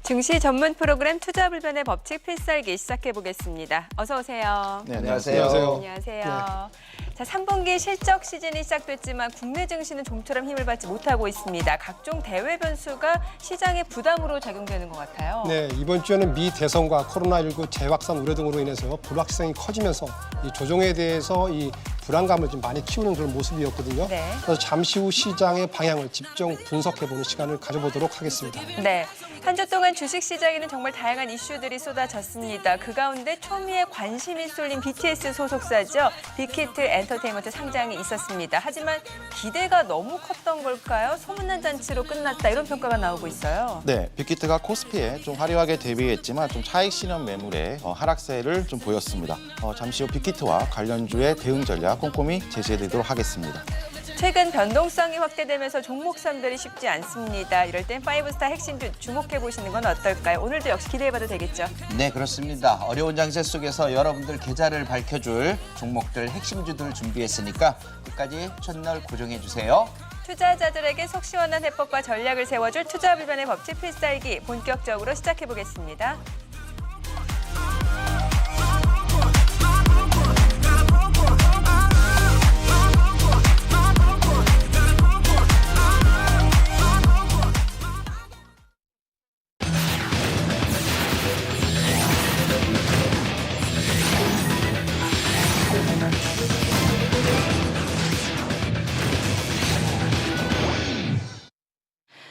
증시 전문 프로그램 투자불변의 법칙 필살기 시작해보겠습니다. 어서 오세요. 네, 안녕하세요. 안녕하세요. 자, 3분기 실적 시즌이 시작됐지만 국내 증시는 좀처럼 힘을 받지 못하고 있습니다. 각종 대외 변수가 시장의 부담으로 작용되는 것 같아요. 네, 이번 주에는 미 대선과 코로나19 재확산 우려 등으로 인해서 불확실성이 커지면서 이 조정에 대해서 이 불안감을 좀 많이 키우는 그런 모습이었거든요. 네. 그래서 잠시 후 시장의 방향을 집중 분석해보는 시간을 가져보도록 하겠습니다. 네, 한 주 동안 주식시장에는 정말 다양한 이슈들이 쏟아졌습니다. 그 가운데 초미의 관심이 쏠린 BTS 소속사죠. 빅히트 엔터테인먼트 상장이 있었습니다. 하지만 기대가 너무 컸던 걸까요? 소문난 잔치로 끝났다 이런 평가가 나오고 있어요. 네, 빅히트가 코스피에 좀 화려하게 데뷔했지만 좀 차익 실현 매물에 하락세를 좀 보였습니다. 잠시 후 빅히트와 관련주의 대응 전략 꼼꼼히 제시해드리도록 하겠습니다. 최근 변동성이 확대되면서 종목선들이 쉽지 않습니다. 이럴 땐 파이브스타 핵심주 주목해보시는 건 어떨까요? 오늘도 역시 기대해봐도 되겠죠? 네, 그렇습니다. 어려운 장세 속에서 여러분들 계좌를 밝혀줄 종목들, 핵심주들 준비했으니까 끝까지 채널 고정해주세요. 투자자들에게 속 시원한 해법과 전략을 세워줄 투자불변의 법칙 필살기 본격적으로 시작해보겠습니다.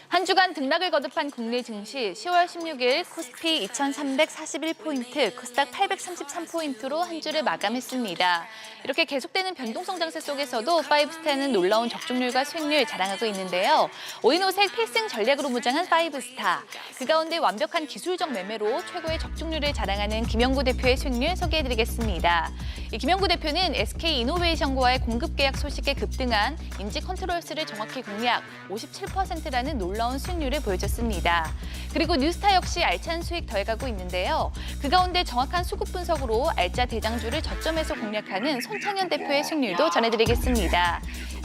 한 주간 등락을 거듭한 국내 증시 10월 16일 코스피 2341포인트, 코스닥 833포인트로 한 주를 마감했습니다. 이렇게 계속되는 변동성 장세 속에서도 파이브스타는 놀라운 적중률과 수익률 자랑하고 있는데요. 오인오색 필승 전략으로 무장한 파이브스타. 그 가운데 완벽한 기술적 매매로 최고의 적중률을 자랑하는 김영구 대표의 수익률 소개해드리겠습니다. 이 김영구 대표는 SK이노베이션과의 공급 계약 소식에 급등한 인지 컨트롤스를 정확히 공략 57%라는 놀라운 수익률을 보여줬습니다. 그리고 뉴스타 역시 알찬 수익 더해가고 있는데요. 그 가운데 정확한 수급 분석으로 알짜 대장주를 저점에서 공략하는 손창현 대표의 수익률도 전해드리겠습니다.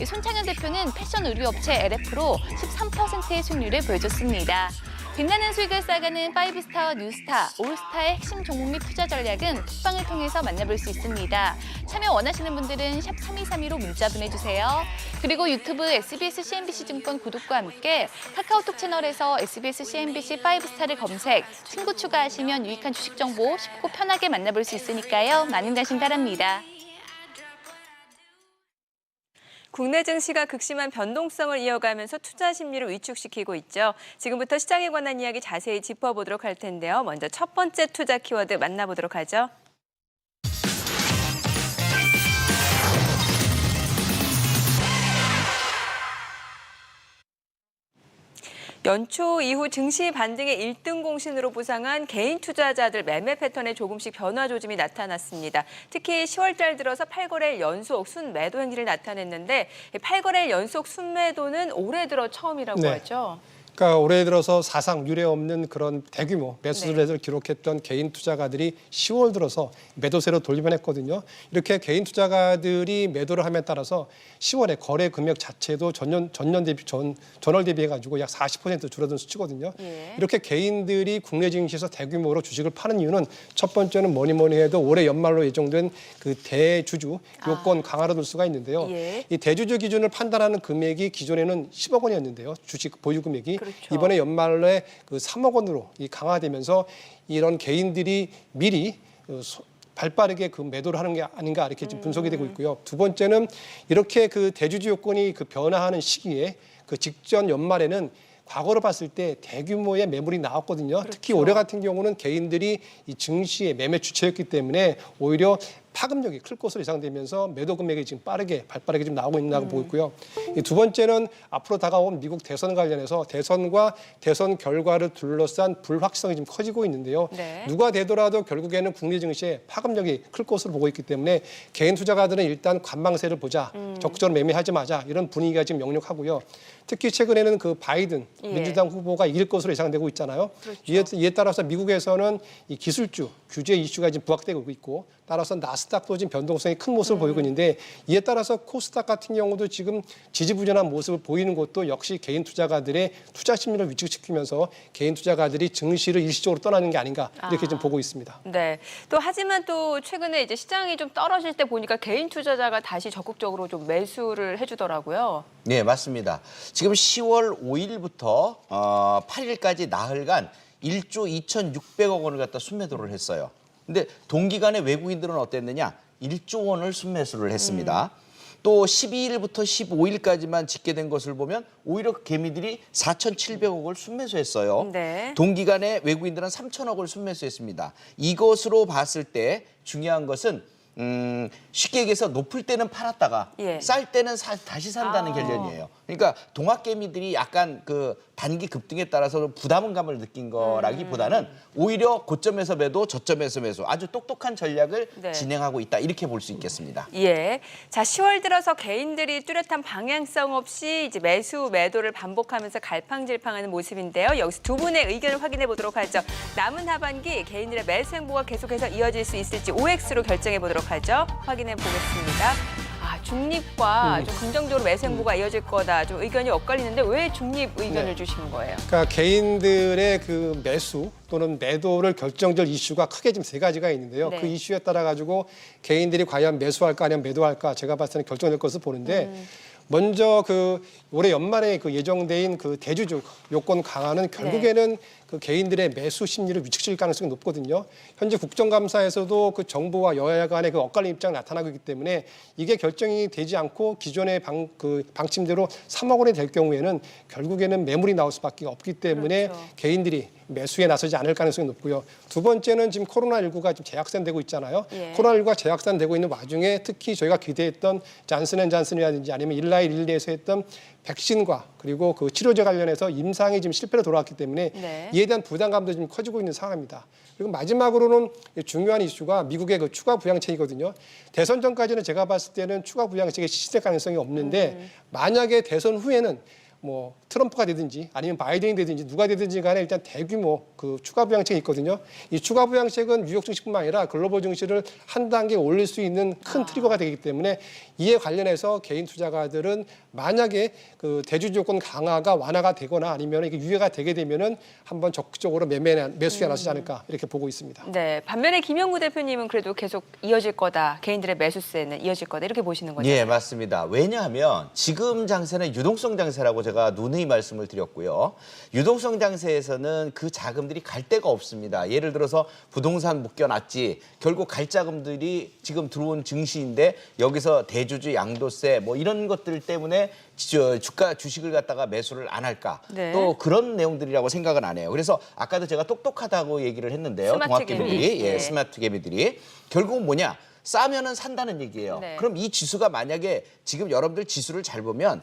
손창현 대표는 패션 의류 업체 LF로 13%의 수익률을 보여줬습니다. 빛나는 수익을 쌓아가는 파이브스타와 뉴스타, 올스타의 핵심 종목 및 투자 전략은 톡방을 통해서 만나볼 수 있습니다. 참여 원하시는 분들은 샵 3232로 문자 보내주세요. 그리고 유튜브 SBS CNBC 증권 구독과 함께 카카오톡 채널에서 SBS CNBC 파이브스타를 검색, 친구 추가하시면 유익한 주식 정보 쉽고 편하게 만나볼 수 있으니까요. 많은 관심 바랍니다. 국내 증시가 극심한 변동성을 이어가면서 투자 심리를 위축시키고 있죠. 지금부터 시장에 관한 이야기 자세히 짚어보도록 할 텐데요. 먼저 첫 번째 투자 키워드 만나보도록 하죠. 연초 이후 증시 반등의 1등 공신으로 부상한 개인 투자자들 매매 패턴에 조금씩 변화 조짐이 나타났습니다. 특히 10월 달 들어서 8거래일 연속 순매도 행진을 나타냈는데 8거래일 연속 순매도는 올해 들어 처음이라고 하죠. 그러니까 올해 들어서 사상 유례 없는 그런 대규모 매수를 기록했던 개인 투자가들이 10월 들어서 매도세로 돌변했거든요. 이렇게 개인 투자가들이 매도를 함에 따라서 10월에 거래 금액 자체도 전월 대비해가지고 약 40% 줄어든 수치거든요. 이렇게 개인들이 국내 증시에서 대규모로 주식을 파는 이유는 첫 번째는 뭐니 해도 올해 연말로 예정된 그 대주주 요건 강화로 둘 수가 있는데요. 이 대주주 기준을 판단하는 금액이 기존에는 10억 원이었는데요. 주식 보유 금액이. 그렇죠. 이번에 연말에 그 3억 원으로 강화되면서 이런 개인들이 미리 발빠르게 그 매도를 하는 게 아닌가 이렇게 지금 분석이 되고 있고요. 두 번째는 이렇게 그 대주주 요건이 그 변화하는 시기에 그 직전 연말에는 과거로 봤을 때 대규모의 매물이 나왔거든요. 그렇죠. 특히 올해 같은 경우는 개인들이 이 증시의 매매 주체였기 때문에 오히려 파급력이 클 것으로 예상되면서 매도 금액이 지금 발빠르게 지금 나오고 있다고 보고 있고요. 두 번째는 앞으로 다가온 미국 대선 관련해서 대선과 대선 결과를 둘러싼 불확실성이 지금 커지고 있는데요. 누가 되더라도 결국에는 국내 증시에 파급력이 클 것으로 보고 있기 때문에 개인 투자가들은 일단 관망세를 보자, 적극적으로 매매하지 마자 이런 분위기가 지금 역력하고요. 특히 최근에는 그 바이든 민주당 후보가 이길 것으로 예상되고 있잖아요. 그렇죠. 이에 따라서 미국에서는 이 기술주 규제 이슈가 지금 부각되고 있고 따라서 나스닥도 지금 변동성이 큰 모습을 보이고 있는데 이에 따라서 코스닥 같은 경우도 지금 지지부진한 모습을 보이는 것도 역시 개인 투자가들의 투자 심리를 위축시키면서 개인 투자가들이 증시를 일시적으로 떠나는 게 아닌가 이렇게 좀 보고 있습니다. 네. 또 하지만 또 최근에 이제 시장이 좀 떨어질 때 보니까 개인 투자자가 다시 적극적으로 좀 매수를 해주더라고요. 네, 맞습니다. 지금 10월 5일부터 8일까지 나흘간 1조 2,600억 원을 갖다 순매도를 했어요. 근데 동기간에 외국인들은 어땠느냐? 1조 원을 순매수를 했습니다. 또 12일부터 15일까지만 집계된 것을 보면 오히려 개미들이 4,700억을 순매수했어요. 네. 동기간에 외국인들은 3,000억을 순매수했습니다. 이것으로 봤을 때 중요한 것은 쉽게 얘기해서 높을 때는 팔았다가 예. 쌀 때는 다시 산다는 결론이에요. 그러니까 동학개미들이 약간 그 단기 급등에 따라서 부담감을 느낀 거라기보다는 오히려 고점에서 매도, 저점에서 매수 아주 똑똑한 전략을 네. 진행하고 있다 이렇게 볼 수 있겠습니다. 예. 자, 10월 들어서 개인들이 뚜렷한 방향성 없이 이제 매도를 반복하면서 갈팡질팡하는 모습인데요. 여기서 두 분의 의견을 확인해 보도록 하죠. 남은 하반기 개인들의 매수 행보가 계속해서 이어질 수 있을지 OX로 결정해 보도록 하죠. 확인해 보겠습니다. 중립과 좀 긍정적으로 매수 행보가 이어질 거다. 좀 의견이 엇갈리는데 왜 중립 의견을 네. 주신 거예요? 그러니까 개인들의 그 매수 또는 매도를 결정적 이슈가 크게 지금 세 가지가 있는데요. 네. 그 이슈에 따라 가지고 개인들이 과연 매수할까 아니면 매도할까 제가 봤을 때는 결정될 것을 보는데 먼저 그 올해 연말에 그 예정된 그 대주주 요건 강화는 결국에는 그 개인들의 매수 심리를 위축시킬 가능성이 높거든요. 현재 국정감사에서도 그 정부와 여야 간의 그 엇갈린 입장이 나타나고 있기 때문에 이게 결정이 되지 않고 기존의 방침대로 3억 원이 될 경우에는 결국에는 매물이 나올 수밖에 없기 때문에 그렇죠. 개인들이 매수에 나서지 않을 가능성이 높고요. 두 번째는 지금 코로나19가 지금 재확산되고 있잖아요. 예. 코로나19가 재확산되고 있는 와중에 특히 저희가 기대했던 잔슨앤잔슨이라든지 아니면 일라이릴리에서 했던 백신과 그리고 그 치료제 관련해서 임상이 지금 실패로 돌아왔기 때문에 네. 이에 대한 부담감도 좀 커지고 있는 상황입니다. 그리고 마지막으로는 중요한 이슈가 미국의 그 추가 부양책이거든요. 대선 전까지는 제가 봤을 때는 추가 부양책이 실시될 가능성이 없는데 만약에 대선 후에는 뭐 트럼프가 되든지 아니면 바이든이 되든지 누가 되든지 간에 일단 대규모 그 추가 부양책이 있거든요. 이 추가 부양책은 뉴욕 증시뿐만 아니라 글로벌 증시를 한 단계 올릴 수 있는 큰 트리거가 되기 때문에 이에 관련해서 개인 투자가들은 만약에 그 대주주 요건 강화가 완화가 되거나 아니면 이게 유예가 되게 되면은 한번 적극적으로 매수에 나서지 않을까 이렇게 보고 있습니다. 네. 반면에 김영구 대표님은 그래도 계속 이어질 거다. 개인들의 매수세는 이어질 거다. 이렇게 보시는 거죠? 예, 맞습니다. 왜냐하면 지금 장세는 유동성 장세라고 제가 누누이 말씀을 드렸고요. 유동성 장세에서는 그 자금들이 갈 데가 없습니다. 예를 들어서 부동산 묶여놨지 결국 갈 자금들이 지금 들어온 증시인데 여기서 대주주 양도세 뭐 이런 것들 때문에 주식을 갖다가 매수를 안 할까? 네. 또 그런 내용들이라고 생각은 안 해요. 그래서 아까도 제가 똑똑하다고 얘기를 했는데요. 스마트 동학개미들이, 개미. 예, 네. 스마트 개미들이 결국은 뭐냐? 싸면은 산다는 얘기예요. 네. 그럼 이 지수가 만약에 지금 여러분들 지수를 잘 보면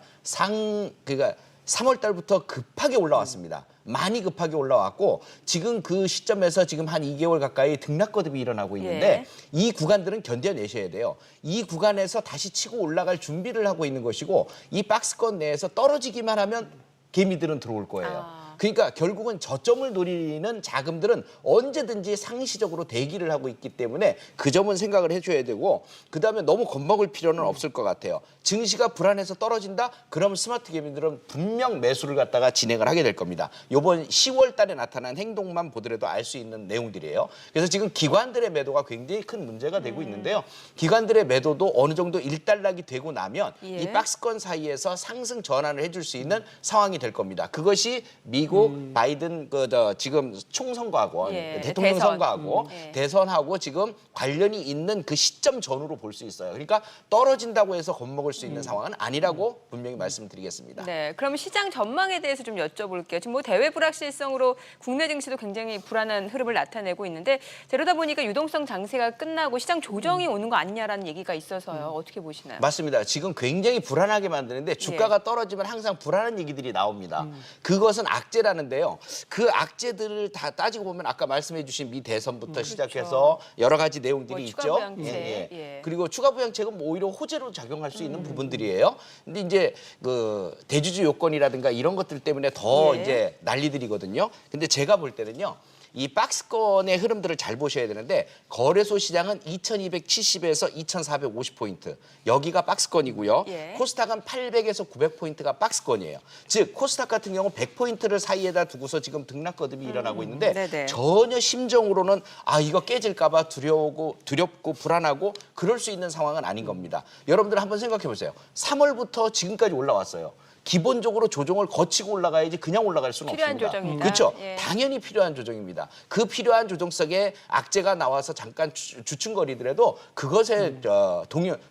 그러니까 3월 달부터 급하게 올라왔습니다. 많이 급하게 올라왔고 지금 그 시점에서 지금 한 2개월 가까이 등락거듭이 일어나고 있는데 예. 이 구간들은 견뎌내셔야 돼요. 이 구간에서 다시 치고 올라갈 준비를 하고 있는 것이고 이 박스권 내에서 떨어지기만 하면 개미들은 들어올 거예요. 그러니까 결국은 저점을 노리는 자금들은 언제든지 상시적으로 대기를 하고 있기 때문에 그 점은 생각을 해줘야 되고 그다음에 너무 겁먹을 필요는 없을 것 같아요. 증시가 불안해서 떨어진다? 그럼 스마트 개미들은 분명 매수를 갖다가 진행을 하게 될 겁니다. 이번 10월 달에 나타난 행동만 보더라도 알 수 있는 내용들이에요. 그래서 지금 기관들의 매도가 굉장히 큰 문제가 되고 있는데요. 기관들의 매도도 어느 정도 일단락이 되고 나면 예. 이 박스권 사이에서 상승 전환을 해줄 수 있는 상황이 될 겁니다. 그것이 미국 바이든 지금 총선거하고 예, 대통령 대선. 선거하고 예. 대선하고 지금 관련이 있는 그 시점 전후로 볼 수 있어요. 그러니까 떨어진다고 해서 겁먹을 수 있는 상황은 아니라고 분명히 말씀드리겠습니다. 네, 그럼 시장 전망에 대해서 좀 여쭤볼게요. 지금 뭐 대외 불확실성으로 국내 증시도 굉장히 불안한 흐름을 나타내고 있는데 이러다 보니까 유동성 장세가 끝나고 시장 조정이 오는 거 아니냐라는 얘기가 있어서요. 어떻게 보시나요? 맞습니다. 지금 굉장히 불안하게 만드는데 주가가 떨어지면 항상 불안한 얘기들이 나옵니다. 그것은 악재라는데요. 그 악재들을 다 따지고 보면 아까 말씀해 주신 미 대선부터 시작해서 여러 가지 내용들이 뭐 추가 있죠. 부양책, 예. 그리고 추가 부양책은 뭐 오히려 호재로 작용할 수 있는 부분들이에요. 근데 이제 그 대주주 요건이라든가 이런 것들 때문에 더 예. 이제 난리들이거든요. 근데 제가 볼 때는요. 이 박스권의 흐름들을 잘 보셔야 되는데 거래소 시장은 2270에서 2450포인트. 여기가 박스권이고요. 예. 코스닥은 800에서 900포인트가 박스권이에요. 즉 코스닥 같은 경우 100포인트를 사이에다 두고서 지금 등락거듭이 일어나고 있는데 네네. 전혀 심정으로는 이거 깨질까 봐 두렵고 불안하고 그럴 수 있는 상황은 아닌 겁니다. 여러분들 한번 생각해 보세요. 3월부터 지금까지 올라왔어요. 기본적으로 조정을 거치고 올라가야지 그냥 올라갈 수는 필요한 없습니다. 조정이다. 그렇죠. 예. 당연히 필요한 조정입니다. 그 필요한 조정 속에 악재가 나와서 잠깐 주춤거리더라도 그것에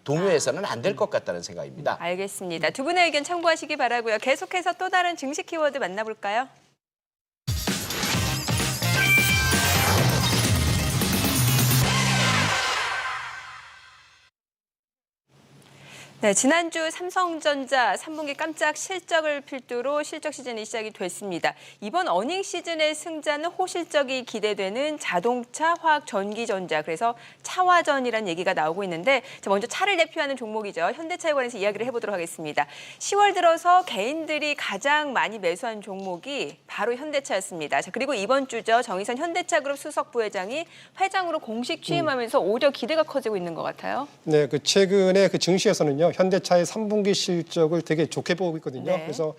동요해서는 안 될 것 같다는 생각입니다. 알겠습니다. 두 분의 의견 참고하시기 바라고요. 계속해서 또 다른 증시 키워드 만나볼까요? 네, 지난주 삼성전자 3분기 깜짝 실적을 필두로 실적 시즌이 시작이 됐습니다. 이번 어닝 시즌의 승자는 호실적이 기대되는 자동차, 화학, 전기전자, 그래서 차화전이라는 얘기가 나오고 있는데 먼저 차를 대표하는 종목이죠. 현대차에 관해서 이야기를 해보도록 하겠습니다. 10월 들어서 개인들이 가장 많이 매수한 종목이 바로 현대차였습니다. 자, 그리고 이번 주죠. 정의선 현대차그룹 수석 부회장이 회장으로 공식 취임하면서 오히려 기대가 커지고 있는 것 같아요. 네, 그 최근에 그 증시에서는요 현대차의 3분기 실적을 되게 좋게 보고 있거든요. 네. 그래서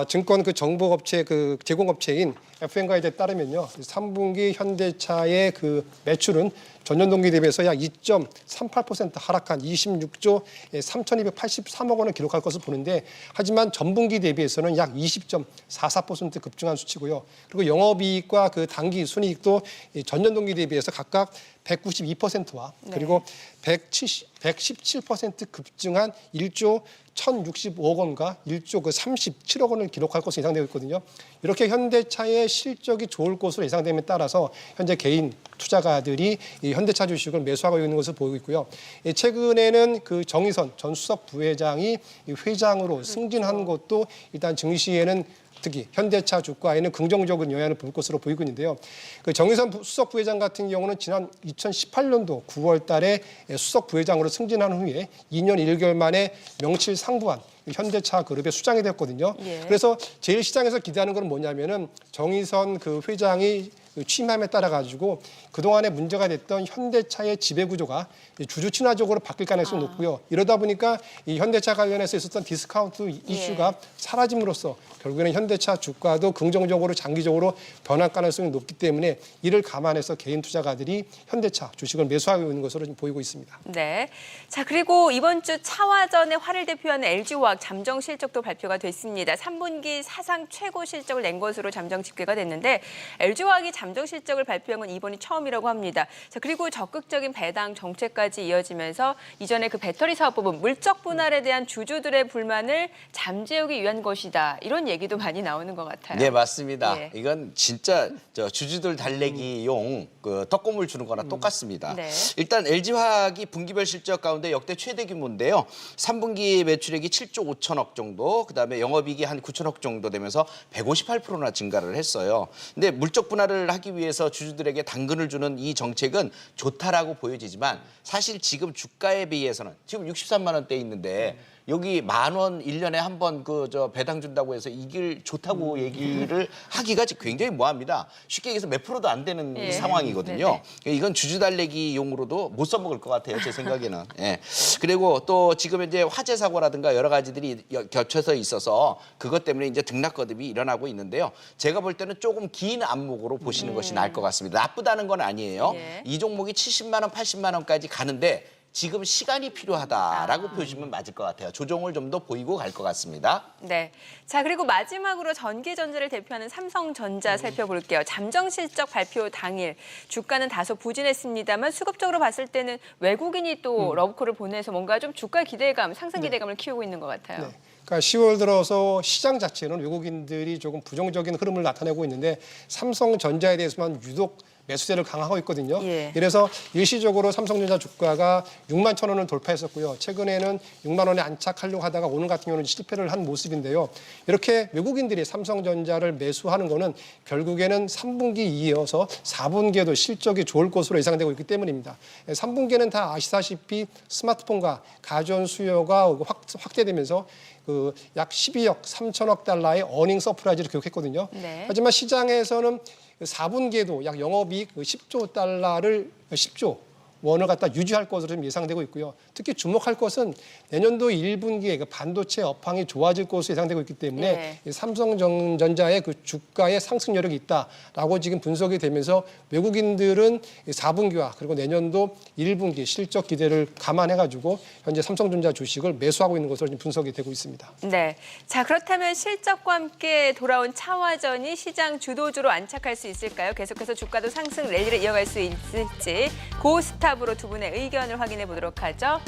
증권 그 정보업체 그 제공업체인 FN가이드에 따르면요 3분기 현대차의 그 매출은 전년 동기 대비해서 약 2.38% 하락한 26조 3,283억 원을 기록할 것을 보는데 하지만 전분기 대비해서는 약 20.44% 급증한 수치고요. 그리고 영업이익과 그 당기 순이익도 전년 동기 대비해서 각각 192%와 그리고 117% 급증한 1조 1,065억 원과 1조 그 37억 원을 기록할 것으로 예상되고 있거든요. 이렇게 현대차의 실적이 좋을 것으로 예상됨에 따라서 현재 개인 투자가들이 이 현대차 주식을 매수하고 있는 것을 보이고 있고요. 최근에는 그 정의선 전 수석 부회장이 이 회장으로 승진한 것도 일단 증시에는 특히 현대차 주가에는 긍정적인 영향을 볼 것으로 보이고 있는데요. 그 정의선 수석 부회장 같은 경우는 지난 2018년도 9월 달에 수석 부회장으로 승진한 후에 2년 1개월 만에 명실상부한 현대차 그룹의 수장이 되었거든요. 예. 그래서 제일 시장에서 기대하는 건 뭐냐면은 정의선 그 회장이 취임함에 따라 가지고 그동안에 문제가 됐던 현대차의 지배 구조가 주주 친화적으로 바뀔 가능성이 높고요. 이러다 보니까 이 현대차 관련해서 있었던 디스카운트 이슈가 사라짐으로써 결국에는 현대차 주가도 긍정적으로 장기적으로 변할 가능성이 높기 때문에 이를 감안해서 개인 투자가들이 현대차 주식을 매수하고 있는 것으로 지금 보이고 있습니다. 네. 자, 그리고 이번 주 차화전의 화를 대표하는 LG화학 잠정 실적도 발표가 됐습니다. 3분기 사상 최고 실적을 낸 것으로 잠정 집계가 됐는데 LG화학이 잠정 실적을 발표한 건 이번이 처음이라고 합니다. 자, 그리고 적극적인 배당 정책까지 이어지면서 이전에 그 배터리 사업 부분 물적 분할에 대한 주주들의 불만을 잠재우기 위한 것이다. 이런 얘기도 많이 나오는 것 같아요. 네, 맞습니다. 예. 이건 진짜 주주들 달래기용 그 떡고물 주는 거나 똑같습니다. 네. 일단 LG화학이 분기별 실적 가운데 역대 최대 규모인데요. 3분기 매출액이 7조 5천억 정도, 그다음에 영업이익이 한 9천억 정도 되면서 158%나 증가를 했어요. 근데 물적 분할을 하기 위해서 주주들에게 당근을 주는 이 정책은 좋다라고 보여지지만 사실 지금 주가에 비해서는 지금 63만 원대에 있는데 여기 10,000원 1년에 한 번 배당 준다고 해서 이길 좋다고 얘기를 하기가 굉장히 뭐합니다. 쉽게 얘기해서 몇 프로도 안 되는 예. 상황이거든요. 이건 주주 달래기용으로도 못 써먹을 것 같아요. 제 생각에는. 예. 그리고 또 지금 이제 화재 사고라든가 여러 가지들이 겹쳐서 있어서 그것 때문에 이제 등락거듭이 일어나고 있는데요. 제가 볼 때는 조금 긴 안목으로 보시는 것이 나을 것 같습니다. 나쁘다는 건 아니에요. 예. 이 종목이 70만 원, 80만 원까지 가는데 지금 시간이 필요하다라고 보시면 맞을 것 같아요. 조정을 좀 더 보이고 갈 것 같습니다. 네. 자, 그리고 마지막으로 전기전자를 대표하는 삼성전자 살펴볼게요. 잠정 실적 발표 당일 주가는 다소 부진했습니다만 수급적으로 봤을 때는 외국인이 또 러브콜을 보내서 뭔가 좀 주가 기대감, 상승 기대감을 키우고 있는 것 같아요. 네. 그러니까 10월 들어서 시장 자체는 외국인들이 조금 부정적인 흐름을 나타내고 있는데 삼성전자에 대해서만 유독 매수세를 강화하고 있거든요. 예. 이래서 일시적으로 삼성전자 주가가 6만 1,000원을 돌파했었고요. 최근에는 6만 원에 안착하려고 하다가 오늘 같은 경우는 실패를 한 모습인데요. 이렇게 외국인들이 삼성전자를 매수하는 거는 결국에는 3분기 이어서 4분기에도 실적이 좋을 것으로 예상되고 있기 때문입니다. 3분기에는 다 아시다시피 스마트폰과 가전 수요가 확대되면서 그 약 12억 3천억 달러의 어닝 서프라이즈를 기록했거든요. 네. 하지만 시장에서는 4분기에도 약 영업이익 10조 달러를 10조 원을 갖다 유지할 것으로 좀 예상되고 있고요. 특히 주목할 것은 내년도 1분기에 반도체 업황이 좋아질 것으로 예상되고 있기 때문에 삼성전자의 그 주가의 상승 여력이 있다라고 지금 분석이 되면서 외국인들은 4분기와 그리고 내년도 1분기 실적 기대를 감안해가지고 현재 삼성전자 주식을 매수하고 있는 것으로 지금 분석이 되고 있습니다. 네. 자, 그렇다면 실적과 함께 돌아온 차화전이 시장 주도주로 안착할 수 있을까요? 계속해서 주가도 상승 랠리를 이어갈 수 있을지 고스탑으로 두 분의 의견을 확인해 보도록 하죠.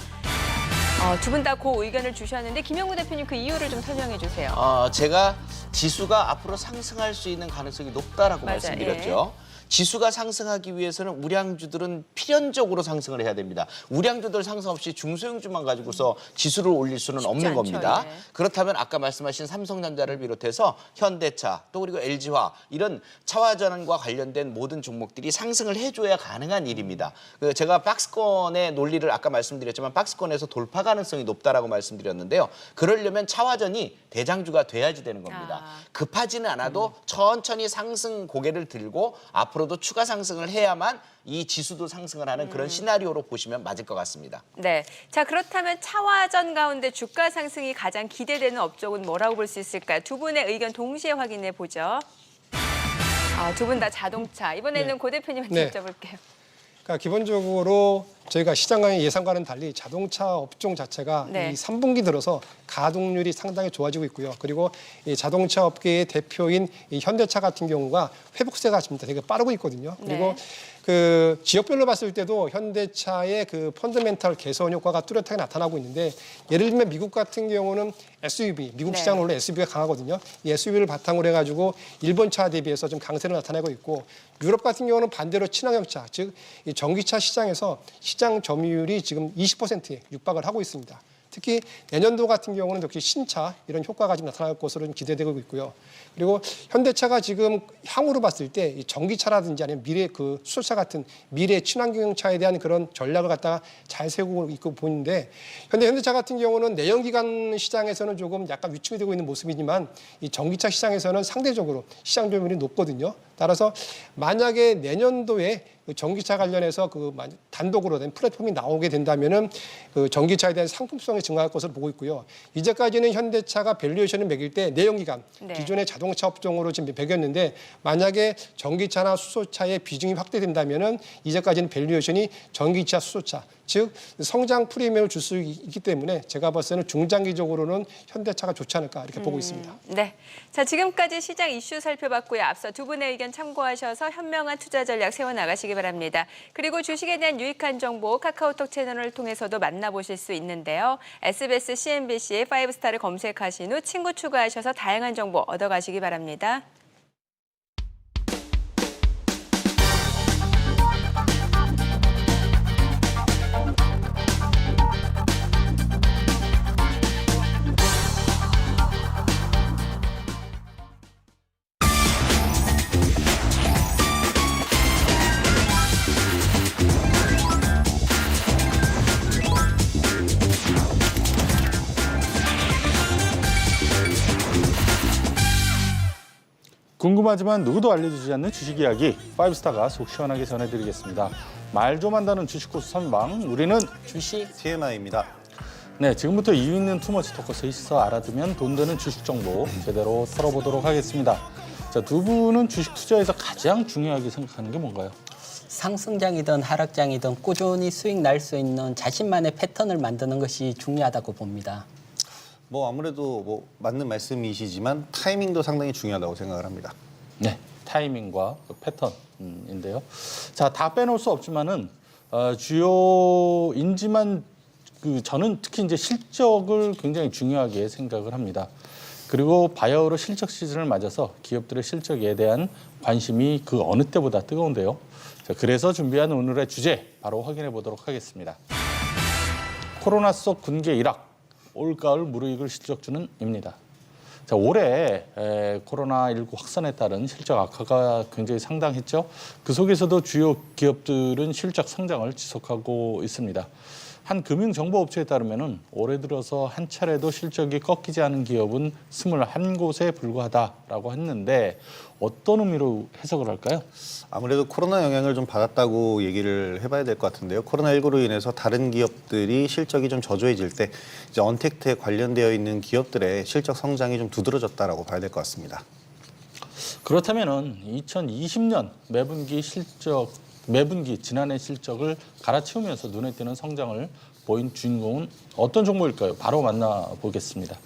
두 분 다 고 의견을 주셨는데 김영구 대표님 그 이유를 좀 설명해 주세요. 제가 지수가 앞으로 상승할 수 있는 가능성이 높다라고 맞아요. 말씀드렸죠. 지수가 상승하기 위해서는 우량주들은 필연적으로 상승을 해야 됩니다. 우량주들 상승 없이 중소형주만 가지고서 지수를 올릴 수는 없는 않죠, 겁니다. 예. 그렇다면 아까 말씀하신 삼성전자를 비롯해서 현대차 또 그리고 LG화 이런 차화전과 관련된 모든 종목들이 상승을 해줘야 가능한 일입니다. 제가 박스권의 논리를 아까 말씀드렸지만 박스권에서 돌파 가능성이 높다라고 말씀드렸는데요. 그러려면 차화전이 대장주가 돼야지 되는 겁니다. 급하지는 않아도 천천히 상승 고개를 들고 앞으로도 추가 상승을 해야만 이 지수도 상승을 하는 그런 시나리오로 보시면 맞을 것 같습니다. 네. 자, 그렇다면 차화전 가운데 주가 상승이 가장 기대되는 업종은 뭐라고 볼 수 있을까요? 두 분의 의견 동시에 확인해 보죠. 두 분 다 자동차. 이번에는 고 대표님한테 여쭤볼게요. 그러니까 기본적으로 저희가 시장의 예상과는 달리 자동차 업종 자체가 이 3분기 들어서 가동률이 상당히 좋아지고 있고요. 그리고 이 자동차 업계의 대표인 이 현대차 같은 경우가 회복세가 지금 되게 빠르고 있거든요. 그리고 그 지역별로 봤을 때도 현대차의 그 펀더멘탈 개선 효과가 뚜렷하게 나타나고 있는데 예를 들면 미국 같은 경우는 SUV, 미국 시장은 원래 SUV가 강하거든요. 이 SUV를 바탕으로 해가지고 일본 차 대비해서 좀 강세를 나타내고 있고 유럽 같은 경우는 반대로 친환경차, 즉 이 전기차 시장에서 시장 점유율이 지금 20%에 육박을 하고 있습니다. 특히 내년도 같은 경우는 역시 신차 이런 효과가 지금 나타날 것으로 기대되고 있고요. 그리고 현대차가 지금 향후로 봤을 때 이 전기차라든지 아니면 미래 그 수소차 같은 미래 친환경차에 대한 그런 전략을 갖다가 잘 세우고 있고 보이는데 현대차 같은 경우는 내연기관 시장에서는 조금 약간 위축이 되고 있는 모습이지만 이 전기차 시장에서는 상대적으로 시장 점유율이 높거든요. 따라서 만약에 내년도에 그 전기차 관련해서 그 단독으로 된 플랫폼이 나오게 된다면은 그 전기차에 대한 상품성이 증가할 것으로 보고 있고요. 이제까지는 현대차가 밸류에이션을 매길 때 내연기관 기존의 자동차 업종으로 지금 매겼는데 만약에 전기차나 수소차의 비중이 확대된다면은 이제까지는 밸류에이션이 전기차, 수소차 즉 성장 프리미엄을 줄 수 있기 때문에 제가 봤을 때는 중장기적으로는 현대차가 좋지 않을까 이렇게 보고 있습니다. 네. 자, 지금까지 시장 이슈 살펴봤고요. 앞서 두 분의 의견 참고하셔서 현명한 투자 전략 세워나가시기 바랍니다. 그리고 주식에 대한 유익한 정보 카카오톡 채널을 통해서도 만나보실 수 있는데요. SBS, CNBC의 5스타를 검색하신 후 친구 추가하셔서 다양한 정보 얻어가시기 바랍니다. 궁금하지만 누구도 알려주지 않는 주식 이야기 5스타가 속 시원하게 전해드리겠습니다. 말 좀 한다는 주식 고수 선방, 우리는 주식 TMI입니다. 네, 지금부터 이유 있는 투머치 토크 셋이서 알아두면 돈 되는 주식 정보 제대로 털어보도록 하겠습니다. 자, 두 분은 주식 투자에서 가장 중요하게 생각하는 게 뭔가요? 상승장이든 하락장이든 꾸준히 수익 날 수 있는 자신만의 패턴을 만드는 것이 중요하다고 봅니다. 뭐 아무래도 뭐 맞는 말씀이시지만 타이밍도 상당히 중요하다고 생각을 합니다. 네, 타이밍과 패턴인데요. 자, 다 빼놓을 수 없지만은 주요인지만 저는 특히 이제 실적을 굉장히 중요하게 생각을 합니다. 그리고 바이오로 실적 시즌을 맞아서 기업들의 실적에 대한 관심이 그 어느 때보다 뜨거운데요. 자, 그래서 준비한 오늘의 주제 바로 확인해 보도록 하겠습니다. 코로나 속 군계 일학, 올가을 무르익을 실적주는입니다. 자, 올해 코로나19 확산에 따른 실적 악화가 굉장히 상당했죠. 그 속에서도 주요 기업들은 실적 성장을 지속하고 있습니다. 한 금융정보업체에 따르면은 올해 들어서 한 차례도 실적이 꺾이지 않은 기업은 21곳에 불과하다라고 했는데 어떤 의미로 해석을 할까요? 아무래도 코로나 영향을 좀 받았다고 얘기를 해봐야 될 것 같은데요. 코로나19로 인해서 다른 기업들이 실적이 좀 저조해질 때 이제 언택트에 관련되어 있는 기업들의 실적 성장이 좀 두드러졌다라고 봐야 될 것 같습니다. 그렇다면은 2020년 매분기 지난해 실적을 갈아치우면서 눈에 띄는 성장을 보인 주인공은 어떤 종목일까요? 바로 만나보겠습니다.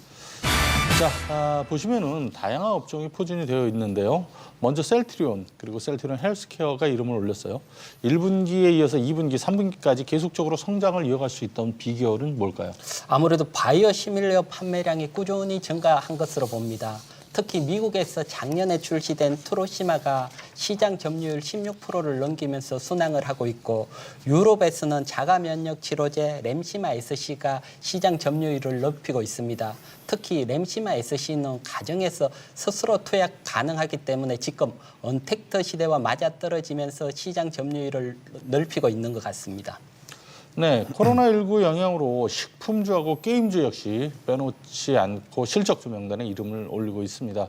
자, 보시면은 다양한 업종이 포진이 되어 있는데요. 먼저 셀트리온 그리고 셀트리온 헬스케어가 이름을 올렸어요. 1분기에 이어서 2분기, 3분기까지 계속적으로 성장을 이어갈 수 있던 비결은 뭘까요? 아무래도 바이오 시밀러 판매량이 꾸준히 증가한 것으로 봅니다. 특히 미국에서 작년에 출시된 트로시마가 시장 점유율 16%를 넘기면서 순항을 하고 있고, 유럽에서는 자가 면역 치료제 램시마 SC가 시장 점유율을 높이고 있습니다. 특히 램시마 SC는 가정에서 스스로 투약 가능하기 때문에 지금 언택트 시대와 맞아떨어지면서 시장 점유율을 넓히고 있는 것 같습니다. 네, 코로나19 영향으로 식품주하고 게임주 역시 빼놓지 않고 실적주 명단에 이름을 올리고 있습니다.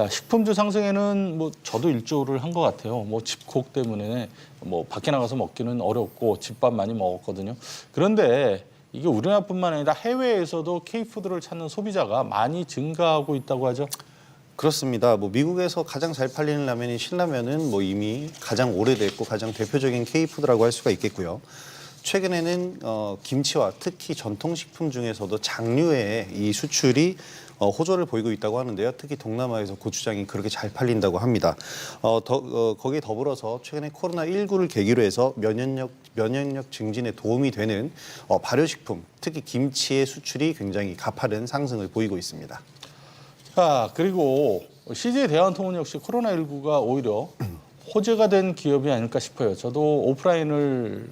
식품주 상승에는 뭐 저도 일조를 한 것 같아요. 뭐 집콕 때문에 뭐 밖에 나가서 먹기는 어렵고 집밥 많이 먹었거든요. 그런데 이게 우리나라뿐만 아니라 해외에서도 K푸드를 찾는 소비자가 많이 증가하고 있다고 하죠. 그렇습니다. 뭐 미국에서 가장 잘 팔리는 라면이 신라면은 뭐 이미 가장 오래됐고 가장 대표적인 K푸드라고 할 수가 있겠고요. 최근에는 김치와 특히 전통식품 중에서도 장류의 이 수출이 호조를 보이고 있다고 하는데요. 특히 동남아에서 고추장이 그렇게 잘 팔린다고 합니다. 거기에 더불어서 최근에 코로나19를 계기로 해서 면역력 증진에 도움이 되는 발효식품, 특히 김치의 수출이 굉장히 가파른 상승을 보이고 있습니다. 자, 그리고 CJ 대한통운 역시 코로나19가 오히려 호재가 된 기업이 아닐까 싶어요. 저도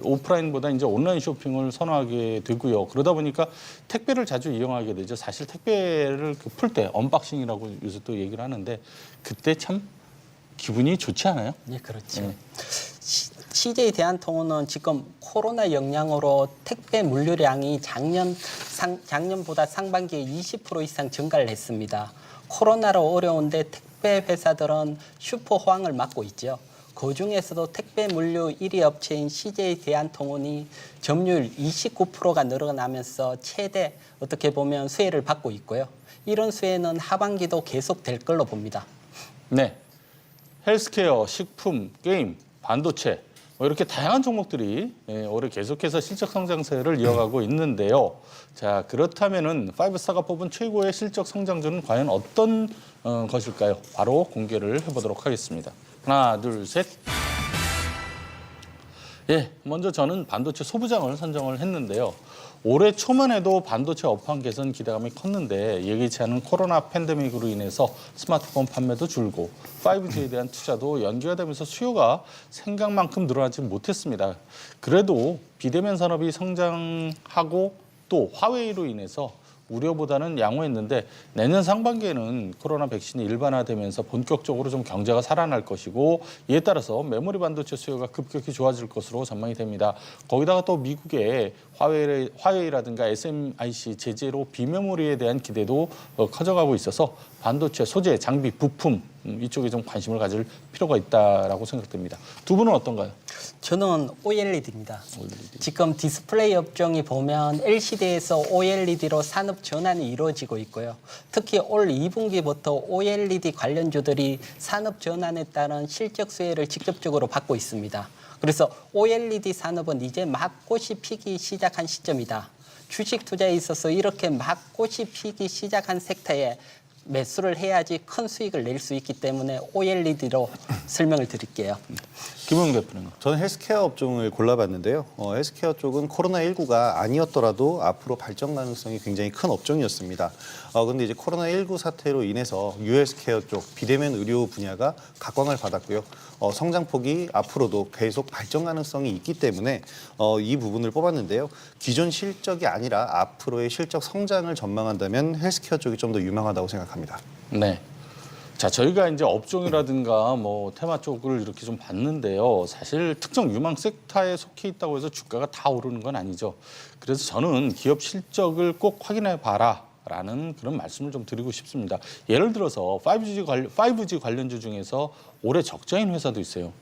오프라인보다 이제 온라인 쇼핑을 선호하게 되고요. 그러다 보니까 택배를 자주 이용하게 되죠. 사실 택배를 풀 때 언박싱이라고 요새 또 얘기를 하는데 그때 참 기분이 좋지 않아요? 네, 그렇죠. 네. CJ 대한통운은 지금 코로나 영향으로 택배 물류량이 작년보다 상반기에 20% 이상 증가를 했습니다. 코로나로 어려운데 택배 회사들은 슈퍼 호황을 맞고 있죠. 그중에서도 택배 물류 1위 업체인 CJ 대한통운이 점유율 29%가 늘어나면서 최대 어떻게 보면 수혜를 받고 있고요. 이런 수혜는 하반기도 계속될 걸로 봅니다. 네, 헬스케어, 식품, 게임, 반도체 뭐 이렇게 다양한 종목들이 올해 계속해서 실적 성장세를 이어가고 있는데요. 자, 그렇다면은 파이브스타가 뽑은 최고의 실적 성장주는 과연 어떤 것일까요? 바로 공개를 해보도록 하겠습니다. 하나, 둘, 셋. 예, 먼저 저는 반도체 소부장을 선정을 했는데요. 올해 초만 해도 반도체 업황 개선 기대감이 컸는데 예기치 않은 코로나 팬데믹으로 인해서 스마트폰 판매도 줄고 5G에 대한 투자도 연기가 되면서 수요가 생각만큼 늘어나지 못했습니다. 그래도 비대면 산업이 성장하고 또 화웨이로 인해서 우려보다는 양호했는데 내년 상반기에는 코로나 백신이 일반화되면서 본격적으로 좀 경제가 살아날 것이고 이에 따라서 메모리 반도체 수요가 급격히 좋아질 것으로 전망이 됩니다. 거기다가 또 미국의 화웨이라든가 SMIC 제재로 비메모리에 대한 기대도 커져가고 있어서 반도체 소재, 장비, 부품 이쪽에 좀 관심을 가질 필요가 있다라고 생각됩니다. 두 분은 어떤가요? 저는 OLED입니다. 지금 디스플레이 업종이 보면 LCD에서 OLED로 산업 전환이 이루어지고 있고요. 특히 올 2분기부터 OLED 관련주들이 산업 전환에 따른 실적 수혜를 직접적으로 받고 있습니다. 그래서 OLED 산업은 이제 막 꽃이 피기 시작한 시점이다. 주식 투자에 있어서 이렇게 막 꽃이 피기 시작한 섹터에 매수를 해야지 큰 수익을 낼 수 있기 때문에 OLED로 설명을 드릴게요. 김웅 대표님. 저는 헬스케어 업종을 골라봤는데요. 헬스케어 쪽은 코로나19가 아니었더라도 앞으로 발전 가능성이 굉장히 큰 업종이었습니다. 근데 이제 코로나19 사태로 인해서 유헬스케어 쪽 비대면 의료 분야가 각광을 받았고요. 성장폭이 앞으로도 계속 발전 가능성이 있기 때문에 이 부분을 뽑았는데요. 기존 실적이 아니라 앞으로의 실적 성장을 전망한다면 헬스케어 쪽이 좀 더 유망하다고 생각합니다. 네. 자, 저희가 이제 업종이라든가 뭐 테마 쪽을 이렇게 좀 봤는데요. 사실 특정 유망 섹터에 속해 있다고 해서 주가가 다 오르는 건 아니죠. 그래서 저는 기업 실적을 꼭 확인해 봐라. 라는 그런 말씀을 좀 드리고 싶습니다. 예를 들어서 5G 관련주 중에서 올해 적자인 회사도 있어요.